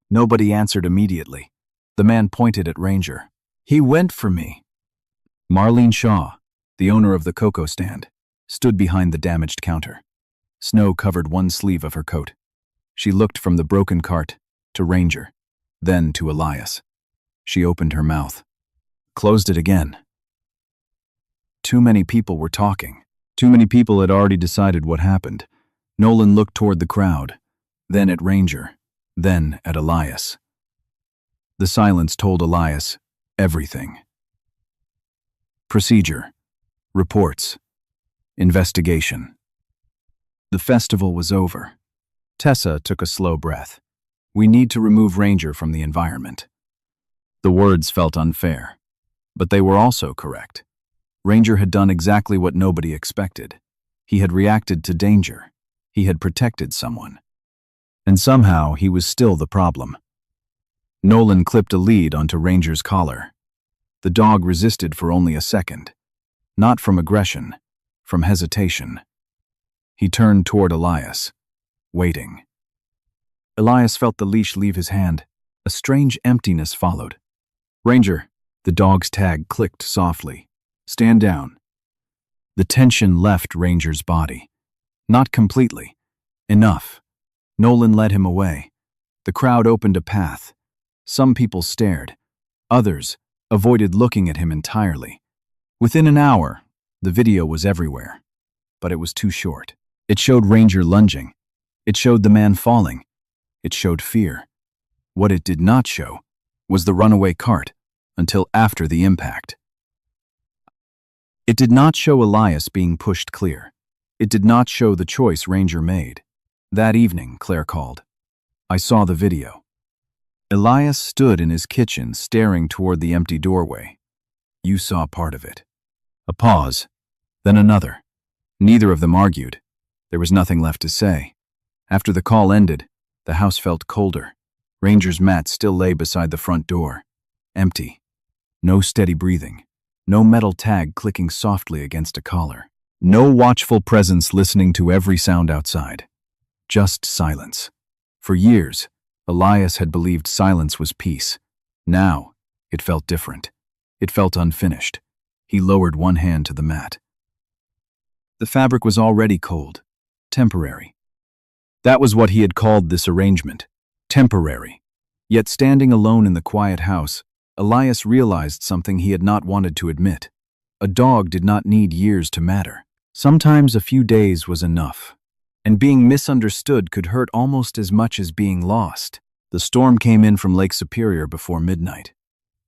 Nobody answered immediately. The man pointed at Ranger. "He went for me." Marlene Shaw, the owner of the cocoa stand, stood behind the damaged counter. Snow covered one sleeve of her coat. She looked from the broken cart to Ranger, then to Elias. She opened her mouth, closed it again. Too many people were talking. Too many people had already decided what happened. Nolan looked toward the crowd, then at Ranger, then at Elias. The silence told Elias everything. Procedure. Reports. Investigation. The festival was over. Tessa took a slow breath. "We need to remove Ranger from the environment." The words felt unfair, but they were also correct. Ranger had done exactly what nobody expected. He had reacted to danger. He had protected someone. And somehow he was still the problem. Nolan clipped a lead onto Ranger's collar. The dog resisted for only a second. Not from aggression, from hesitation. He turned toward Elias, waiting. Elias felt the leash leave his hand. A strange emptiness followed. "Ranger," the dog's tag clicked softly. "Stand down." The tension left Ranger's body. Not completely. Enough. Nolan led him away. The crowd opened a path. Some people stared. Others avoided looking at him entirely. Within an hour, the video was everywhere. But it was too short. It showed Ranger lunging. It showed the man falling. It showed fear. What it did not show was the runaway cart until after the impact. It did not show Elias being pushed clear. It did not show the choice Ranger made. That evening, Claire called. I saw the video. Elias stood in his kitchen staring toward the empty doorway. You saw part of it. A pause, then another. Neither of them argued. There was nothing left to say. After the call ended, the house felt colder. Ranger's mat still lay beside the front door. Empty. No steady breathing. No metal tag clicking softly against a collar. No watchful presence listening to every sound outside. Just silence. For years, Elias had believed silence was peace. Now, it felt different. It felt unfinished. He lowered one hand to the mat. The fabric was already cold. Temporary. That was what he had called this arrangement. Temporary. Yet standing alone in the quiet house, Elias realized something he had not wanted to admit. A dog did not need years to matter. Sometimes a few days was enough. And being misunderstood could hurt almost as much as being lost. The storm came in from Lake Superior before midnight.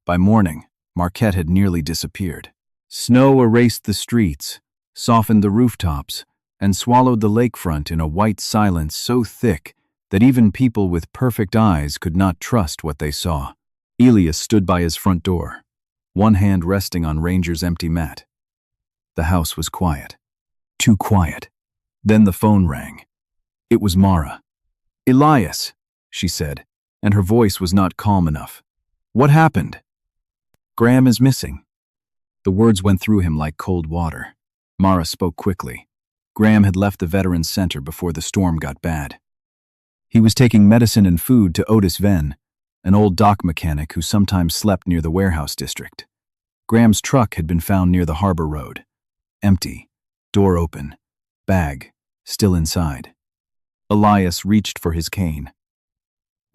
By morning, Marquette had nearly disappeared. Snow erased the streets, softened the rooftops, and swallowed the lakefront in a white silence so thick that even people with perfect eyes could not trust what they saw. Elias stood by his front door, one hand resting on Ranger's empty mat. The house was quiet. Too quiet. Then the phone rang. It was Mara. "Elias," she said, and her voice was not calm enough. "What happened?" "Graham is missing." The words went through him like cold water. Mara spoke quickly. Graham had left the Veterans Center before the storm got bad. He was taking medicine and food to Otis Venn, an old dock mechanic who sometimes slept near the warehouse district. Graham's truck had been found near the harbor road. Empty, door open, bag still inside. Elias reached for his cane.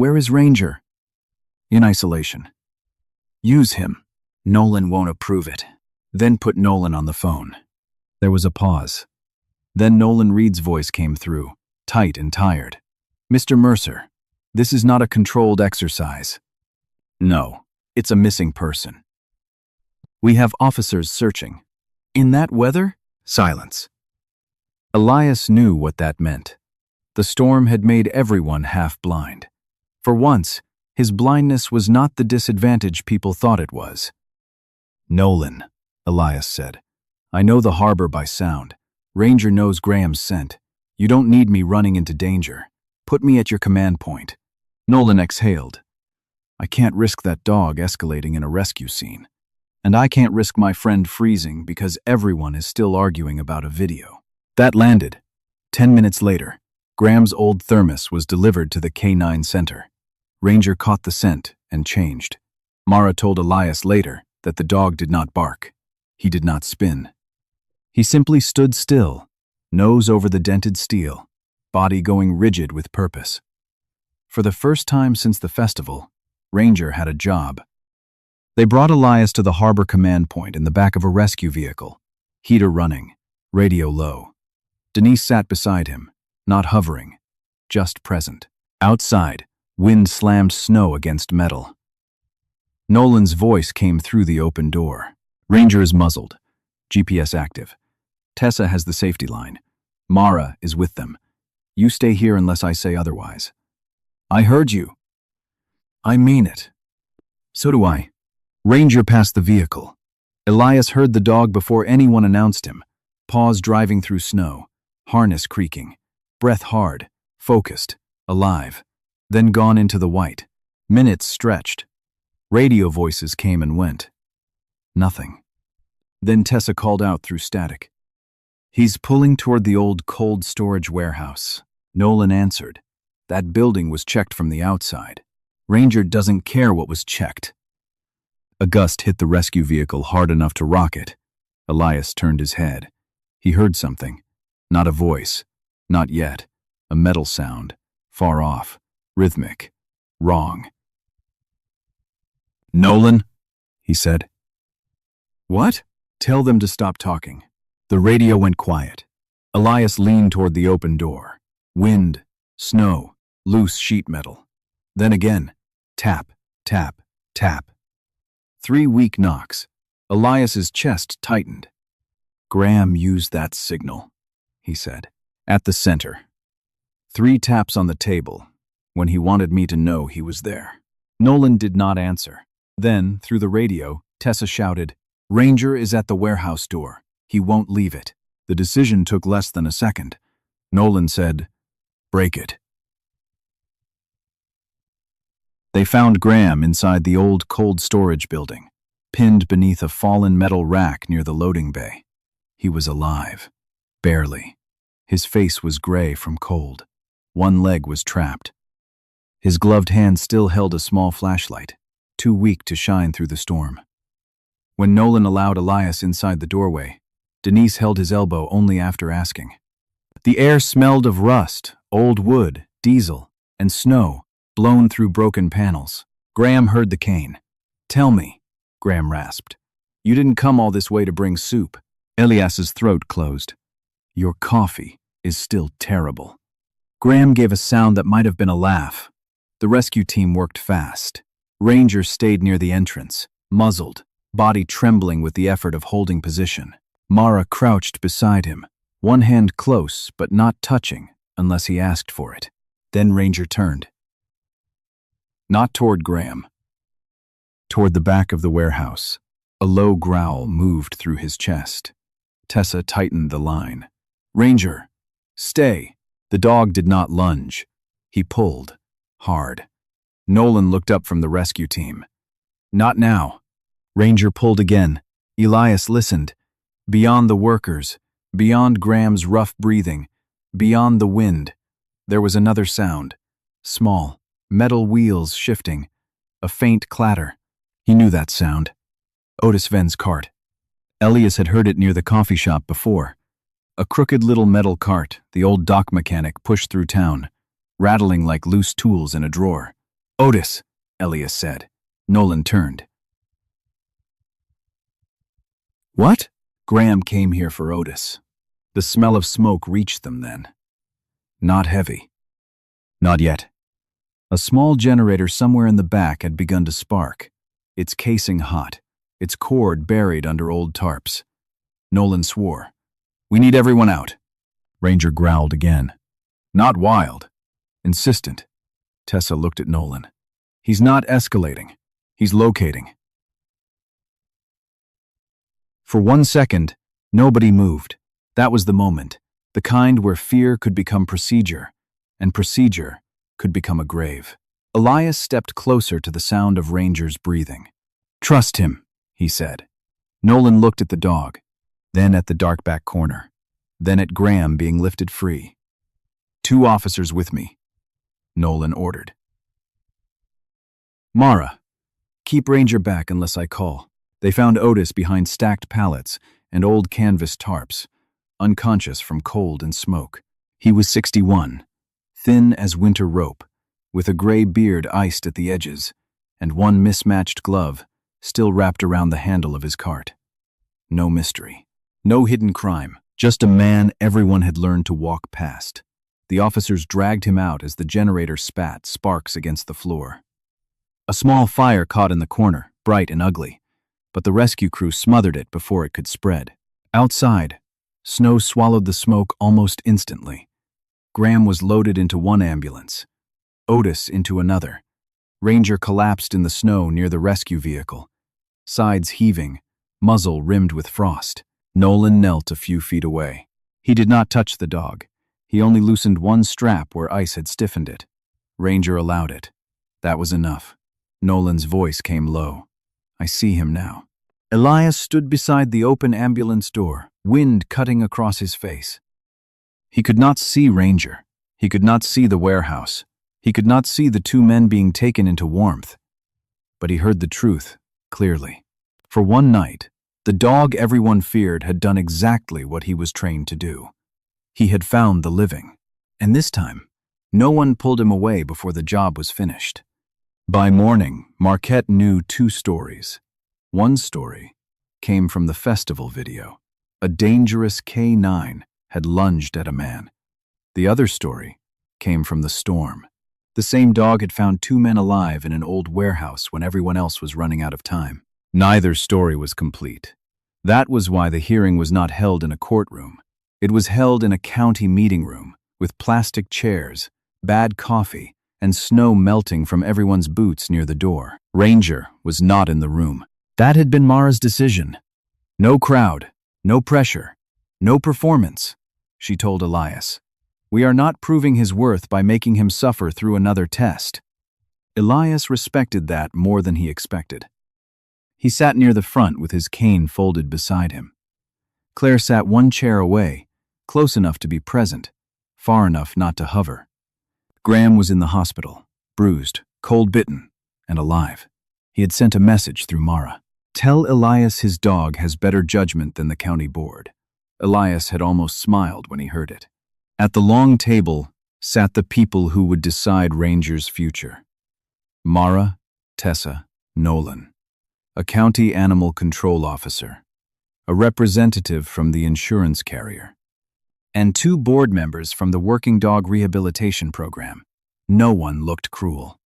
Where is Ranger? In isolation. Use him. Nolan won't approve it. Then put Nolan on the phone. There was a pause. Then Nolan Reed's voice came through, tight and tired. Mr. Mercer, this is not a controlled exercise. No, it's a missing person. We have officers searching. In that weather? Silence. Elias knew what that meant. The storm had made everyone half blind. For once, his blindness was not the disadvantage people thought it was. Nolan, Elias said. I know the harbor by sound. Ranger knows Graham's scent. You don't need me running into danger. Put me at your command point. Nolan exhaled. I can't risk that dog escalating in a rescue scene. And I can't risk my friend freezing because everyone is still arguing about a video. That landed. 10 minutes later, Graham's old thermos was delivered to the K9 center. Ranger caught the scent and changed. Mara told Elias later that the dog did not bark. He did not spin. He simply stood still, nose over the dented steel, body going rigid with purpose. For the first time since the festival, Ranger had a job. They brought Elias to the harbor command point in the back of a rescue vehicle, heater running, radio low. Denise sat beside him, not hovering, just present. Outside, wind slammed snow against metal. Nolan's voice came through the open door. Ranger is muzzled, GPS active. Tessa has the safety line. Mara is with them. You stay here unless I say otherwise. I heard you. I mean it. So do I. Ranger passed the vehicle. Elias heard the dog before anyone announced him. Paws driving through snow, harness creaking, breath hard, focused, alive. Then gone into the white. Minutes stretched. Radio voices came and went. Nothing. Then Tessa called out through static. He's pulling toward the old cold storage warehouse. Nolan answered. That building was checked from the outside. Ranger doesn't care what was checked. A gust hit the rescue vehicle hard enough to rock it. Elias turned his head. He heard something. Not a voice. Not yet. A metal sound. Far off. Rhythmic. Wrong. Nolan, he said. What? Tell them to stop talking. The radio went quiet. Elias leaned toward the open door. Wind, snow, loose sheet metal. Then again, tap, tap, tap. 3 weak knocks. Elias's chest tightened. Graham used that signal, he said. At the center. 3 taps on the table, when he wanted me to know he was there. Nolan did not answer. Then, through the radio, Tessa shouted, Ranger is at the warehouse door. He won't leave it. The decision took less than a second. Nolan said, break it. They found Graham inside the old cold storage building, pinned beneath a fallen metal rack near the loading bay. He was alive. Barely. His face was gray from cold. One leg was trapped. His gloved hand still held a small flashlight, too weak to shine through the storm. When Nolan allowed Elias inside the doorway, Denise held his elbow only after asking. The air smelled of rust, old wood, diesel, and snow, blown through broken panels. Graham heard the cane. Tell me, Graham rasped. You didn't come all this way to bring soup. Elias's throat closed. Your coffee is still terrible. Graham gave a sound that might have been a laugh. The rescue team worked fast. Ranger stayed near the entrance, muzzled, body trembling with the effort of holding position. Mara crouched beside him, one hand close but not touching unless he asked for it. Then Ranger turned. Not toward Graham. Toward the back of the warehouse. A low growl moved through his chest. Tessa tightened the line. Ranger, stay. The dog did not lunge. He pulled. Hard. Nolan looked up from the rescue team. Not now. Ranger pulled again. Elias listened. Beyond the workers, beyond Graham's rough breathing, beyond the wind, there was another sound. Small, metal wheels shifting. A faint clatter. He knew that sound. Otis Venn's cart. Elias had heard it near the coffee shop before. A crooked little metal cart the old dock mechanic pushed through town, rattling like loose tools in a drawer. "Otis," Elias said. Nolan turned. "What?" Graham came here for Otis. The smell of smoke reached them then. Not heavy. Not yet. A small generator somewhere in the back had begun to spark, its casing hot, its cord buried under old tarps. Nolan swore. "We need everyone out." Ranger growled again. "Not wild. Insistent." Tessa looked at Nolan. "He's not escalating. He's locating." For 1 second, nobody moved. That was the moment, the kind where fear could become procedure, and procedure could become a grave. Elias stepped closer to the sound of Ranger's breathing. "Trust him," he said. Nolan looked at the dog, then at the dark back corner, then at Graham being lifted free. "2 officers with me," Nolan ordered. "Mara, keep Ranger back unless I call." They found Otis behind stacked pallets and old canvas tarps, unconscious from cold and smoke. He was 61, thin as winter rope, with a gray beard iced at the edges, and one mismatched glove still wrapped around the handle of his cart. No mystery, no hidden crime, just a man everyone had learned to walk past. The officers dragged him out as the generator spat sparks against the floor. A small fire caught in the corner, bright and ugly, but the rescue crew smothered it before it could spread. Outside, snow swallowed the smoke almost instantly. Graham was loaded into one ambulance, Otis into another. Ranger collapsed in the snow near the rescue vehicle, sides heaving, muzzle rimmed with frost. Nolan knelt a few feet away. He did not touch the dog. He only loosened one strap where ice had stiffened it. Ranger allowed it. That was enough. Nolan's voice came low. "I see him now." Elias stood beside the open ambulance door, wind cutting across his face. He could not see Ranger. He could not see the warehouse. He could not see the 2 men being taken into warmth. But he heard the truth, clearly. For one night, the dog everyone feared had done exactly what he was trained to do. He had found the living. And this time, no one pulled him away before the job was finished. By morning, Marquette knew 2 stories. One story came from the festival video. A dangerous K9 had lunged at a man. The other story came from the storm. The same dog had found 2 men alive in an old warehouse when everyone else was running out of time. Neither story was complete. That was why the hearing was not held in a courtroom. It was held in a county meeting room with plastic chairs, bad coffee, and snow melting from everyone's boots near the door. Ranger was not in the room. That had been Mara's decision. "No crowd, no pressure, no performance," she told Elias. "We are not proving his worth by making him suffer through another test." Elias respected that more than he expected. He sat near the front with his cane folded beside him. Claire sat 1 chair away, close enough to be present, far enough not to hover. Graham was in the hospital, bruised, cold-bitten, and alive. He had sent a message through Mara. "Tell Elias his dog has better judgment than the county board." Elias had almost smiled when he heard it. At the long table sat the people who would decide Ranger's future. Mara, Tessa, Nolan, a county animal control officer, a representative from the insurance carrier, and 2 board members from the Working Dog Rehabilitation Program. No one looked cruel.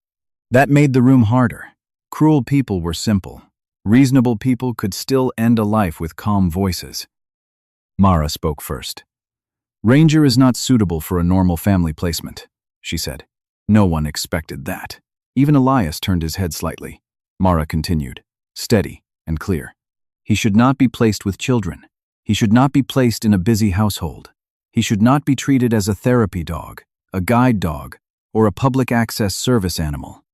That made the room harder. Cruel people were simple. Reasonable people could still end a life with calm voices. Mara spoke first. "Ranger is not suitable for a normal family placement," she said. No one expected that. Even Elias turned his head slightly. Mara continued, steady and clear. "He should not be placed with children. He should not be placed in a busy household. He should not be treated as a therapy dog, a guide dog, or a public access service animal."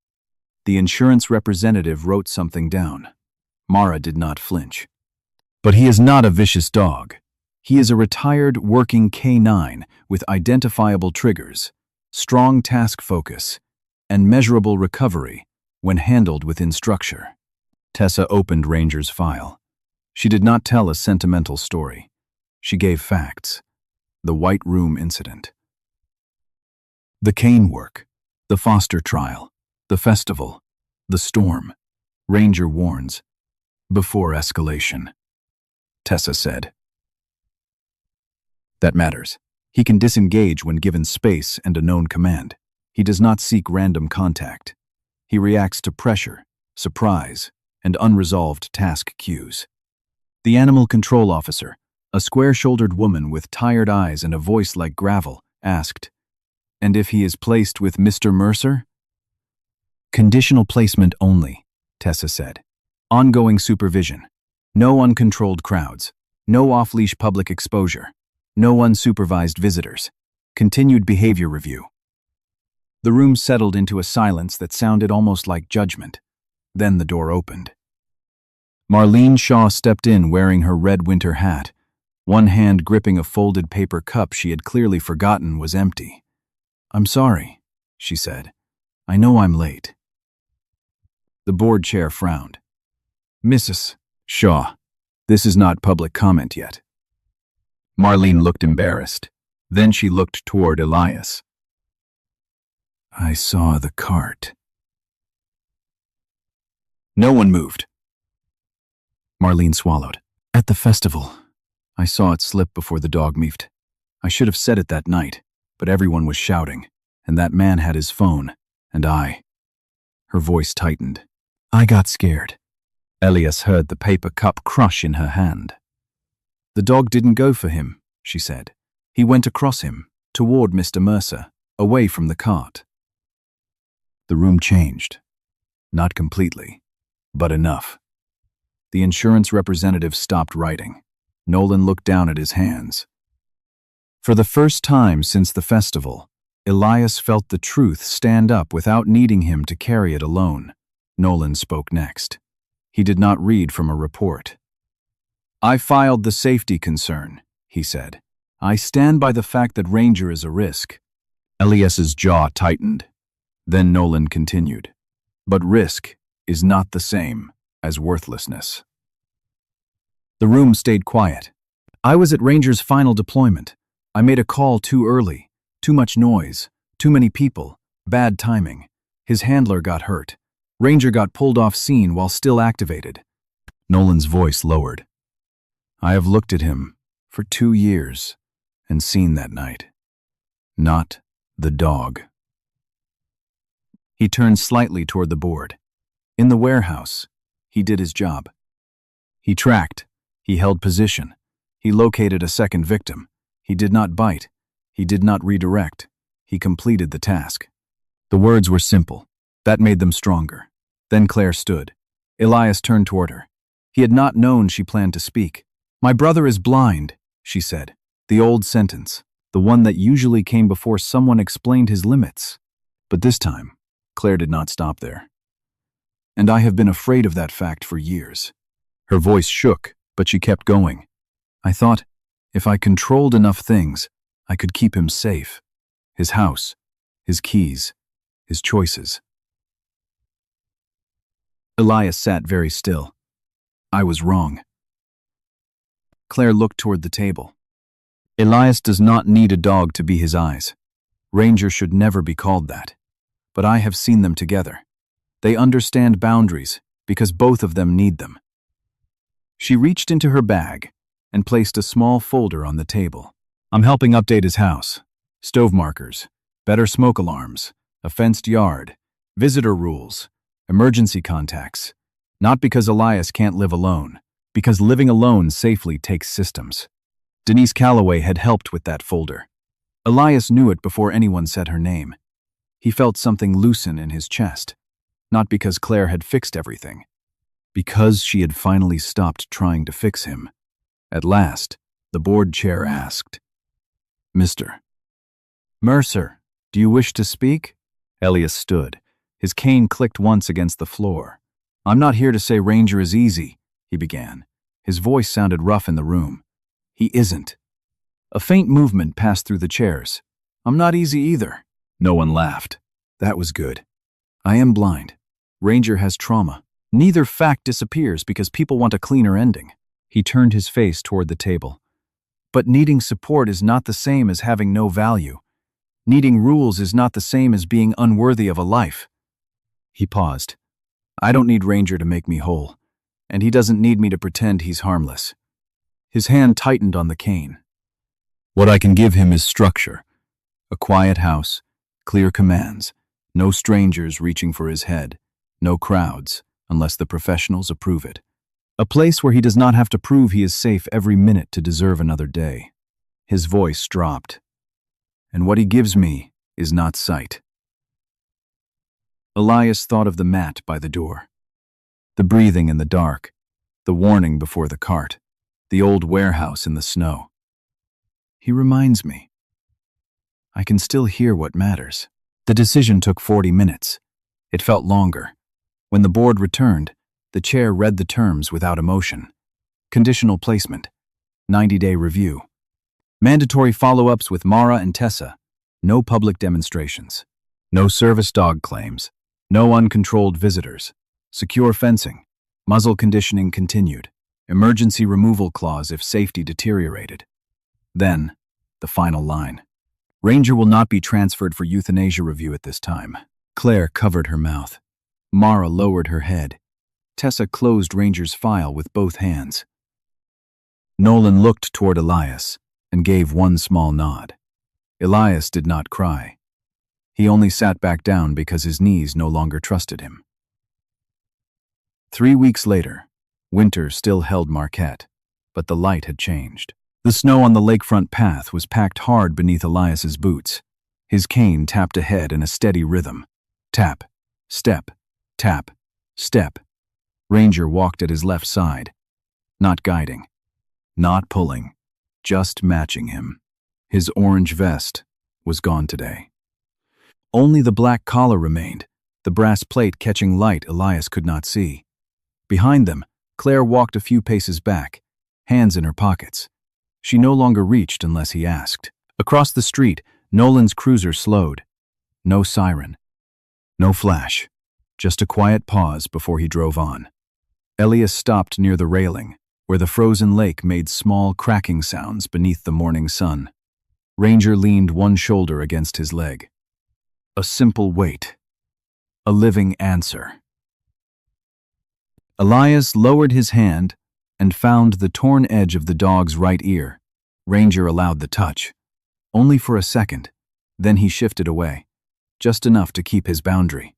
The insurance representative wrote something down. Mara did not flinch. "But he is not a vicious dog. He is a retired working K9 with identifiable triggers, strong task focus, and measurable recovery when handled within structure." Tessa opened Ranger's file. She did not tell a sentimental story. She gave facts. The White Room incident. The cane work, the foster trial, The festival. The storm. Ranger warns. Before escalation. Tessa said. That matters. He can disengage when given space and a known command. He does not seek random contact. He reacts to pressure, surprise, and unresolved task cues. The animal control officer, a square-shouldered woman with tired eyes and a voice like gravel, asked, "And if he is placed with Mr. Mercer?" "Conditional placement only," Tessa said. "Ongoing supervision. No uncontrolled crowds. No off-leash public exposure. No unsupervised visitors. Continued behavior review." The room settled into a silence that sounded almost like judgment. Then the door opened. Marlene Shaw stepped in wearing her red winter hat, one hand gripping a folded paper cup she had clearly forgotten was empty. "I'm sorry," she said. "I know I'm late." The board chair frowned. "Mrs. Shaw, this is not public comment yet." Marlene looked embarrassed. Then she looked toward Elias. "I saw the cart." No one moved. Marlene swallowed. "At the festival. I saw it slip before the dog miffed. I should have said it that night, but everyone was shouting, and that man had his phone, and I." Her voice tightened. "I got scared." Elias heard the paper cup crush in her hand. "The dog didn't go for him," she said. "He went across him, toward Mr. Mercer, away from the cart." The room changed. Not completely, but enough. The insurance representative stopped writing. Nolan looked down at his hands. For the first time since the festival, Elias felt the truth stand up without needing him to carry it alone. Nolan spoke next. He did not read from a report. "I filed the safety concern," he said. "I stand by the fact that Ranger is a risk." Elias's jaw tightened. Then Nolan continued. "But risk is not the same as worthlessness." The room stayed quiet. "I was at Ranger's final deployment. I made a call too early. Too much noise. Too many people. Bad timing. His handler got hurt. Ranger got pulled off scene while still activated." Nolan's voice lowered. "I have looked at him for 2 years and seen that night. Not the dog." He turned slightly toward the board. "In the warehouse, he did his job. He tracked. He held position. He located a second victim. He did not bite. He did not redirect. He completed the task." The words were simple. That made them stronger. Then Claire stood. Elias turned toward her. He had not known she planned to speak. "My brother is blind," she said. The old sentence, the one that usually came before someone explained his limits. But this time, Claire did not stop there. "And I have been afraid of that fact for years." Her voice shook, but she kept going. "I thought, if I controlled enough things, I could keep him safe. His house, his keys, his choices." Elias sat very still. "I was wrong." Claire looked toward the table. "Elias does not need a dog to be his eyes. Ranger should never be called that. But I have seen them together. They understand boundaries because both of them need them." She reached into her bag and placed a small folder on the table. "I'm helping update his house. Stove markers, better smoke alarms, a fenced yard, visitor rules, emergency contacts. Not because Elias can't live alone, because living alone safely takes systems." Denise Calloway had helped with that folder. Elias knew it before anyone said her name. He felt something loosen in his chest. Not because Claire had fixed everything. Because she had finally stopped trying to fix him. At last, the board chair asked, "Mr. Mercer, do you wish to speak?" Elias stood. His cane clicked once against the floor. "I'm not here to say Ranger is easy," he began. His voice sounded rough in the room. "He isn't." A faint movement passed through the chairs. "I'm not easy either." No one laughed. That was good. "I am blind. Ranger has trauma. Neither fact disappears because people want a cleaner ending." He turned his face toward the table. "But needing support is not the same as having no value. Needing rules is not the same as being unworthy of a life." He paused. I don't need Ranger to make me whole, and he doesn't need me to pretend he's harmless. His hand tightened on the cane. What I can give him is structure. A quiet house, clear commands, no strangers reaching for his head, no crowds, unless the professionals approve it. A place where he does not have to prove he is safe every minute to deserve another day. His voice dropped. And what he gives me is not sight. Elias thought of the mat by the door. The breathing in the dark, the warning before the cart, the old warehouse in the snow. He reminds me. I can still hear what matters. The decision took 40 minutes. It felt longer. When the board returned, the chair read the terms without emotion. Conditional placement. 90-day review. Mandatory follow-ups with Mara and Tessa. No public demonstrations. No service dog claims. No uncontrolled visitors. Secure fencing. Muzzle conditioning continued. Emergency removal clause if safety deteriorated. Then, the final line. Ranger will not be transferred for euthanasia review at this time. Claire covered her mouth. Mara lowered her head. Tessa closed Ranger's file with both hands. Nolan looked toward Elias and gave one small nod. Elias did not cry. He only sat back down because his knees no longer trusted him. 3 weeks later, winter still held Marquette, but the light had changed. The snow on the lakefront path was packed hard beneath Elias's boots. His cane tapped ahead in a steady rhythm. Tap, step, tap, step. Ranger walked at his left side, not guiding, not pulling, just matching him. His orange vest was gone today. Only the black collar remained, the brass plate catching light Elias could not see. Behind them, Claire walked a few paces back, hands in her pockets. She no longer reached unless he asked. Across the street, Nolan's cruiser slowed. No siren. No flash. Just a quiet pause before he drove on. Elias stopped near the railing, where the frozen lake made small cracking sounds beneath the morning sun. Ranger leaned one shoulder against his leg. A simple wait. A living answer. Elias lowered his hand and found the torn edge of the dog's right ear. Ranger allowed the touch. Only for a second. Then he shifted away. Just enough to keep his boundary.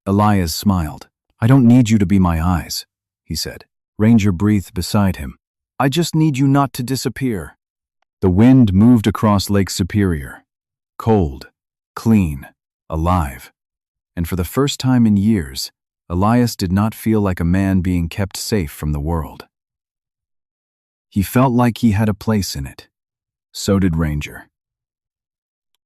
Elias smiled. I don't need you to be my eyes, he said. Ranger breathed beside him. I just need you not to disappear. The wind moved across Lake Superior. Cold, clean, alive. And for the first time in years, Elias did not feel like a man being kept safe from the world. He felt like he had a place in it. So did Ranger.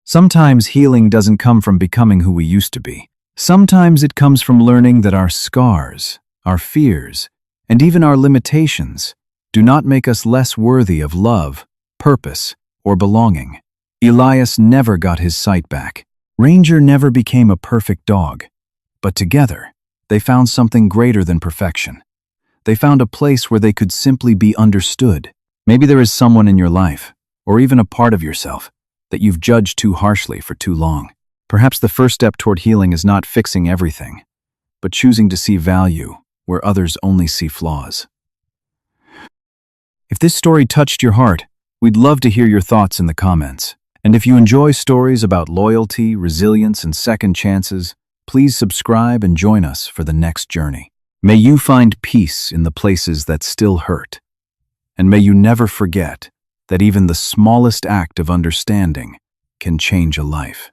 Sometimes healing doesn't come from becoming who we used to be. Sometimes it comes from learning that our scars, our fears, and even our limitations do not make us less worthy of love, purpose, or belonging. Elias never got his sight back. Ranger never became a perfect dog. But together, they found something greater than perfection. They found a place where they could simply be understood. Maybe there is someone in your life, or even a part of yourself, that you've judged too harshly for too long. Perhaps the first step toward healing is not fixing everything, but choosing to see value where others only see flaws. If this story touched your heart, we'd love to hear your thoughts in the comments. And if you enjoy stories about loyalty, resilience, and second chances, please subscribe and join us for the next journey. May you find peace in the places that still hurt. And may you never forget that even the smallest act of understanding can change a life.